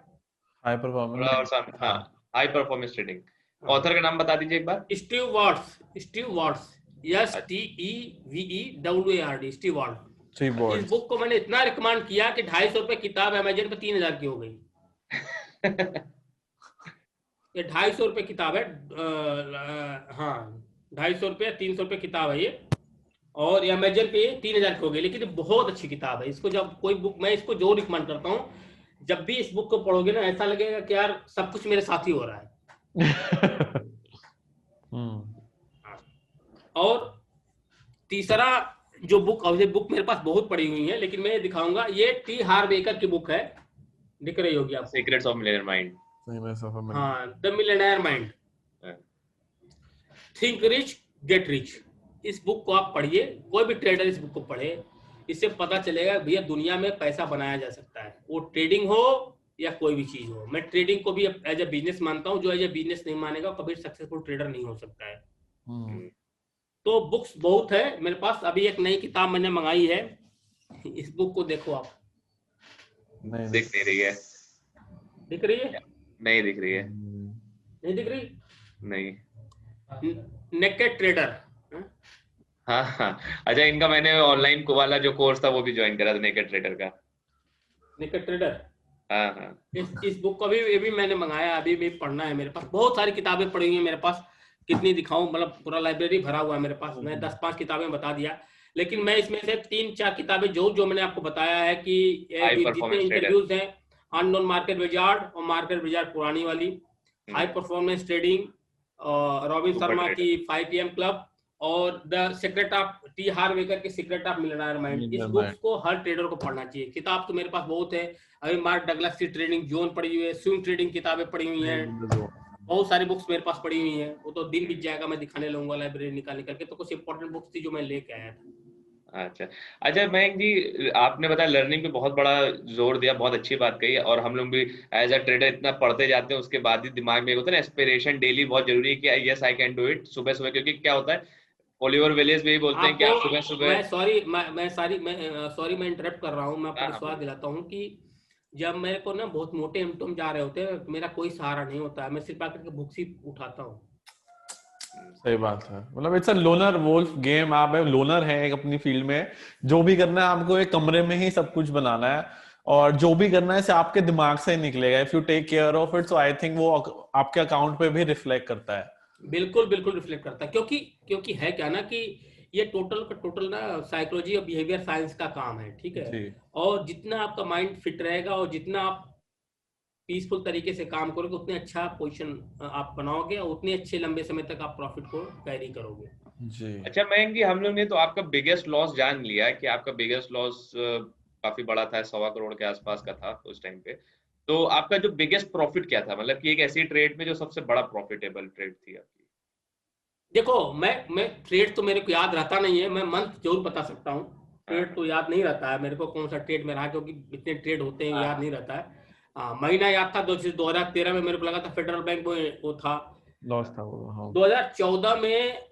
Speaker 2: हाई परफॉर्मेंस,
Speaker 1: हाँ हाई परफॉर्मेंस ट्रेडिंग। ऑथर का नाम बता दीजिए एक बार।
Speaker 3: Steve Wards, Steve Wards, STEVEWARD, Steve Ward. इस बुक को मैंने इतना रिकमेंड किया कि 250 रुपए किताब अमेजन पे 3000 की हो गई। ये 250 रुपए किताब है, हाँ 250 रुपए 300 रुपए किताब है ये, और ये अमेजन पे 3000 की हो गई। लेकिन ये बहुत अच्छी किताब है। इसको जब कोई बुक, मैं इसको जो रिकमेंड करता हूँ, जब भी इस बुक को पढ़ोगे ना ऐसा लगेगा कि यार सब कुछ मेरे साथ ही हो रहा है। और तीसरा जो बुक, अब ये बुक मेरे पास बहुत पड़ी हुई है लेकिन मैं दिखाऊंगा, ये टी हार्व बेकर की बुक है, दिख रही होगी आपको,
Speaker 1: सीक्रेट्स ऑफ मिलियनेयर माइंड।
Speaker 3: हाँ, the millionaire mind, think rich get rich. इस बुक को आप पढ़िए, कोई भी ट्रेडर इस बुक को पढ़े, इससे पता चलेगा भैया दुनिया में पैसा बनाया जा सकता है, वो ट्रेडिंग हो या कोई भी चीज हो। मैं ट्रेडिंग को भी एज ए बिजनेस मानता हूँ, जो एज ए बिजनेस नहीं मानेगा कभी सक्सेसफुल ट्रेडर नहीं हो सकता है। तो बुक्स बहुत है मेरे पास। अभी एक नई किताब मैंने मंगाई है, इस बुक को देखो आप।
Speaker 1: दिख नहीं रही है,
Speaker 3: दिख रही है?
Speaker 1: नहीं दिख रही है,
Speaker 3: नहीं दिख रही,
Speaker 1: नहीं।
Speaker 3: Naked trader.
Speaker 1: हाँ हाँ, अच्छा इनका मैंने ऑनलाइन वाला जो कोर्स था वो भी ज्वाइन करा था, नेकेड ट्रेडर का।
Speaker 3: Naked trader.
Speaker 1: हाँ हाँ।
Speaker 3: इस बुक को भी मैंने मंगाया, अभी भी पढ़ना है। मेरे पास बहुत सारी किताबें पड़ी हुई हैं मेरे पास, कितनी दिखाऊं, मतलब पूरा लाइब्रेरी भरा हुआ है मेरे पास। मैं 10-5 किताबें बता दिया, लेकिन मैं इसमें से 3-4 किताबें जो मैंने आपको बताया है कि जितने इंटरव्यूज हैं, अननोन मार्केट विजार्ड और मार्केट विजार्ड पुरानी वाली, high performance trading, robin Sharma की 5 PM क्लब, और द सीक्रेट ऑफ टी हार्वेकर की सीक्रेट ऑफ मिलियनेयर माइंड। इस बुक्स को हर ट्रेडर को पढ़ना चाहिए। किताब तो मेरे पास बहुत है, अभी मार्क डगलस की ट्रेडिंग जोन पड़ी हुई है, स्विंग ट्रेडिंग किताबें पड़ी हुई हैं, बहुत सारी बुक्स मेरे पास पड़ी हुई हैं। वो तो दिन बीत जाएगा, मैं दिखाने लूंगा लाइब्रेरी निकाल के। तो कुछ इंपॉर्टेंट बुक्स थी जो मैं लेके आया था।
Speaker 1: अच्छा अच्छा, मयंक जी आपने बताया लर्निंग पे बहुत बड़ा जोर दिया, बहुत अच्छी बात कही। और हम लोग भी एज अ ट्रेडर इतना पढ़ते जाते हैं, उसके बाद ही दिमाग में होता है ना एस्पिरेशन डेली बहुत जरूरी है कि yes I can do it सुबह सुबह। क्योंकि क्या होता है, ओलिवर विलियम्स भी बोलते हैं कि आप सुबह सुबह।
Speaker 3: मैं इंटरप्ट कर रहा हूँ। मैं आपको विश्वास दिलाता हूँ कि जब मेरे को ना बहुत मोटे एम्टोम जा रहे होते हैं, मेरा कोई सहारा नहीं होता है, मैं सिर्फ आकर के बुक्स ही उठाता हूँ।
Speaker 2: सही बात है, मतलब it's a loner wolf game. आप लोनर है एक अपनी फील्ड में, जो भी करना है आपको एक कमरे में ही सब कुछ बनाना है, और जो भी करना है आपके दिमाग से ही निकलेगा। If you take care of it, so I think वो आपके अकाउंट पे भी रिफ्लेक्ट करता है।
Speaker 3: बिल्कुल बिल्कुल रिफ्लेक्ट करता है, क्योंकि है क्या ना कि ये टोटल ना साइकोलॉजी और बिहेवियर साइंस का काम है, ठीक है। और जितना आपका माइंड फिट रहेगा और जितना आप पीसफुल तरीके से काम करोगे, उतने अच्छा पोजीशन आप बनाओगे और उतने अच्छे लंबे समय तक आप प्रॉफिट को कैरी करोगे
Speaker 1: जी। अच्छा मयंक जी, हम लोग ने तो आपका बिगेस्ट लॉस जान लिया कि आपका बिगेस्ट लॉस काफी बड़ा था, 1.25 करोड़ के आसपास का था उस टाइम पे। तो आपका जो बिगेस्ट प्रॉफिट क्या था, मतलब कि एक ऐसी ट्रेड में जो सबसे बड़ा प्रॉफिटेबल ट्रेड थी आपकी?
Speaker 3: देखो, मैं ट्रेड तो मेरे को याद रहता नहीं है, मैं मंथ जरूर बता सकता हूँ। ट्रेड तो याद नहीं रहता है मेरे को, कौन सा ट्रेड में रहा, क्योंकि इतने ट्रेड होते हैं याद नहीं रहता है। महीना याद था 2013 में मेरे को लगा था फेडरल बैंक में वो था, लॉस था वो। 2014 में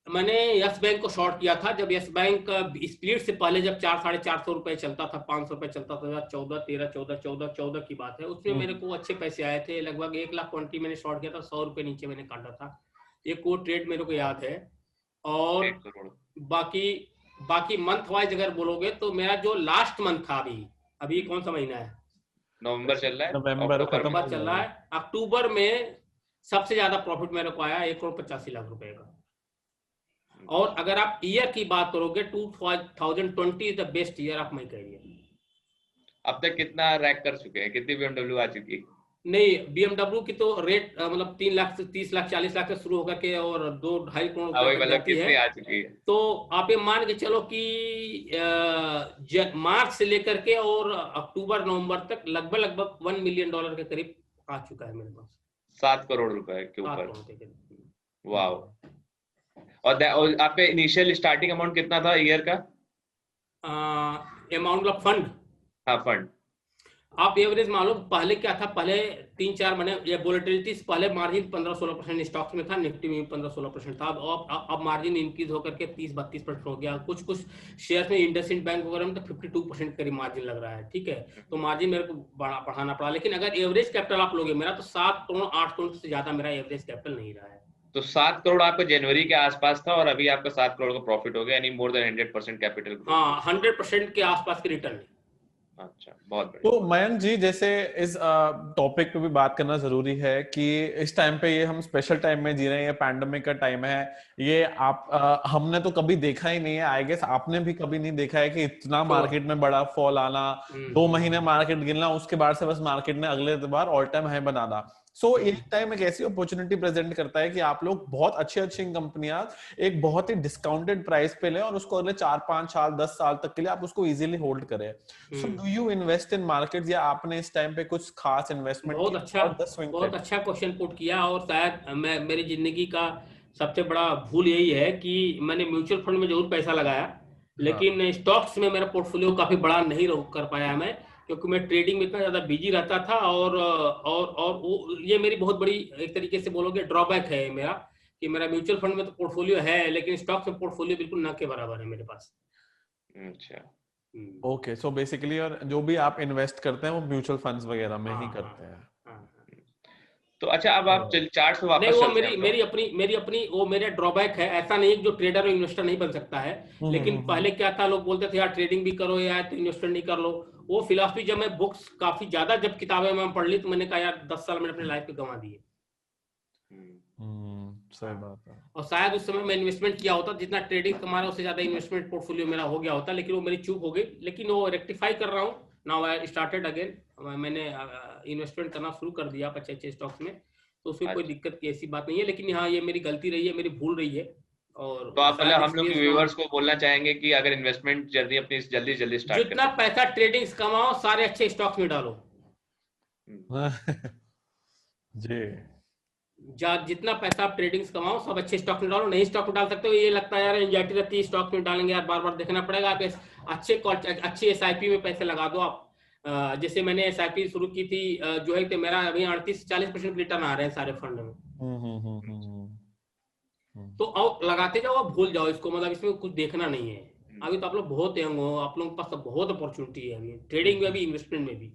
Speaker 3: मैंने यस बैंक को शॉर्ट किया था, जब यस बैंक स्प्लिट से पहले जब 400-450 रुपए चलता था, 500 रुपए चलता था, 14 की बात है। उसमें मेरे को अच्छे पैसे आए थे, लगभग 1 लाख क्वांटिटी मैंने शॉर्ट किया था, 100 रुपए नीचे मैंने काटा था। एक वो ट्रेड मेरे को याद है। और बाकी मंथ वाइज अगर बोलोगे तो मेरा जो लास्ट मंथ था, अभी कौन सा महीना है,
Speaker 1: नवंबर चल रहा है,
Speaker 3: नवंबर चल रहा है, अक्टूबर में सबसे ज्यादा प्रॉफिट मेरे को आया 1,85,00,000 रुपए का। और अगर आप ईयर की बात करोगे, 2020 is the best year of my career.
Speaker 1: अब तक कितना रैक कर चुके हैं, कितनी BMW आ चुकी है?
Speaker 3: नहीं, BMW की तो रेट मतलब 3 लाख से 30 लाख 40 लाख से शुरू होकर के और 2-2.5 करोड़ रुपए तक जाती है।
Speaker 1: आ चुकी है।
Speaker 3: तो आप ये मान के चलो कि मार्च से लेकर के और अक्टूबर नवंबर तक लगभग $1 मिलियन के करीब आ चुका है मेरे पास,
Speaker 1: 7 करोड़ रुपए के ऊपर। वाओ। और आपका इनिशियल स्टार्टिंग अमाउंट कितना था ईयर का?
Speaker 3: Amount of fund? हाँ, फंड आप एवरेज मान लो। पहले क्या था, पहले 3-4 महीने ये वोलेटिलिटी से पहले मार्जिन 15-16% स्टॉक्स में था, निफ्टी में 15-16% था। अब मार्जिन इंक्रीज होकर के 30-32% हो गया। कुछ शेयर में इंडसइंड बैंक वगैरह में तो 52% करीब मार्जिन लग रहा है, ठीक है। तो मार्जिन मेरे को बढ़ाना पड़ा। लेकिन अगर एवरेज कैपिटल आप लोगे मेरा, तो 7 करोड़ 8 करोड़ से ज्यादा मेरा एवरेज कैपिटल नहीं रहा है। तो 7 करोड़ आपका जनवरी के आसपास था और अभी आपका 7 करोड़ का प्रॉफिट हो गया, यानी मोर देन 100% कैपिटल। हाँ, 100% के आसपास की रिटर्न।
Speaker 2: अच्छा, बहुत बढ़िया। तो मयंक जी, जैसे इस टॉपिक पे भी बात करना जरूरी है कि इस टाइम पे ये हम स्पेशल टाइम में जी रहे हैं, ये पैंडेमिक का टाइम है। ये आप हमने तो कभी देखा ही नहीं है, आई गेस आपने भी कभी नहीं देखा है कि इतना मार्केट में बड़ा फॉल आना, 2 महीने मार्केट गिरना, उसके बाद से बस मार्केट ने अगले बार ऑल टाइम हाई बना दा। सो एक टाइम एक ऐसी अपॉर्चुनिटी प्रेजेंट करता है कि आप लोग बहुत अच्छी कंपनियां एक बहुत ही डिस्काउंटेड प्राइस पे लें और उसको अगले 4-5 साल 10 साल तक के लिए आप उसको इजीली होल्ड करें। So do you invest in markets, या आपने इस टाइम पे कुछ खास इन्वेस्टमेंट? बहुत अच्छा क्वेश्चन पुट किया। और शायद मेरी जिंदगी का सबसे बड़ा भूल यही है कि मैंने म्यूचुअल फंड में जरूर पैसा लगाया, लेकिन स्टॉक्स में मेरा पोर्टफोलियो काफी बड़ा नहीं कर पाया मैं, क्योंकि मैं ट्रेडिंग में इतना ज्यादा बिजी रहता था। और वो ये मेरी बहुत बड़ी एक तरीके से बोलोगे ड्रॉबैक है मेरा, कि मेरा म्यूचुअल फंड में तो पोर्टफोलियो है, लेकिन स्टॉक्स में पोर्टफोलियो बिल्कुल ना के बराबर है मेरे पास। अच्छा, ओके। सो बेसिकली और जो भी आप इन्वेस्ट करते हैं वो म्यूचुअल फंड्स वगैरह में ही करते हैं।
Speaker 1: तो अच्छा, अब आप चार्ट पे वापस
Speaker 3: नहीं, वो मेरी अपनी वो मेरा ड्रॉबैक है। ऐसा नहीं जो ट्रेडर और इन्वेस्टर नहीं बन सकता है, लेकिन पहले क्या था, लोग बोलते थे यार ट्रेडिंग भी करो यार, तो इन्वेस्टर नहीं कर लो। वो फिलॉसफी जब मैं बुक्स काफी ज्यादा जब किताबें मैं पढ़ ली तो मैंने कहा यार 10 साल मैंने अपनी लाइफ पे गंवा दिए।
Speaker 2: सही बात है।
Speaker 3: और शायद उस समय मैं इन्वेस्टमेंट किया होता, जितना ट्रेडिंग कमा रहा उससे ज्यादा इन्वेस्टमेंट पोर्टफोलियो मेरा हो गया होता, लेकिन वो मेरी चूक हो गई। लेकिन वो रेक्टिफाई कर रहा हूँ नाउ, आई स्टार्टेड अगेन। मैंने इन्वेस्टमेंट करना शुरू कर दिया अच्छे अच्छे स्टॉक्स में, तो उसमें कोई दिक्कत की ऐसी बात नहीं है। लेकिन हाँ, ये मेरी गलती रही है, मेरी भूल रही है। और
Speaker 1: तो आप मतलब हम लोग के व्यूअर्स को बोलना चाहेंगे कि अगर इन्वेस्टमेंट जर्नी अपनी जल्दी स्टार्ट
Speaker 3: जितना पैसा ट्रेडिंग कमाओ सारे अच्छे स्टॉक्स में डालो।
Speaker 2: जी,
Speaker 3: जितना पैसा आप ट्रेडिंग कमाओ सब अच्छे स्टॉक में डालो। नहीं स्टॉक में डाल सकते हो, ये लगता है यार एंजाइटी रहती है स्टॉक में डालेंगे यार, बार बार देखना पड़ेगा। आप अच्छे SIP में पैसे लगा दो आप। जैसे मैंने SIP शुरू की थी जो है, मेरा अभी 38-40% रिटर्न आ रहे हैं सारे फंड में। तो अब लगाते जाओ, अब भूल जाओ इसको, मतलब इसमें कुछ देखना नहीं है। अभी तो आप लोग बहुत यंग हो, आप लोगों के पास बहुत अपॉर्चुनिटी है अभी ट्रेडिंग में भी, इन्वेस्टमेंट में भी।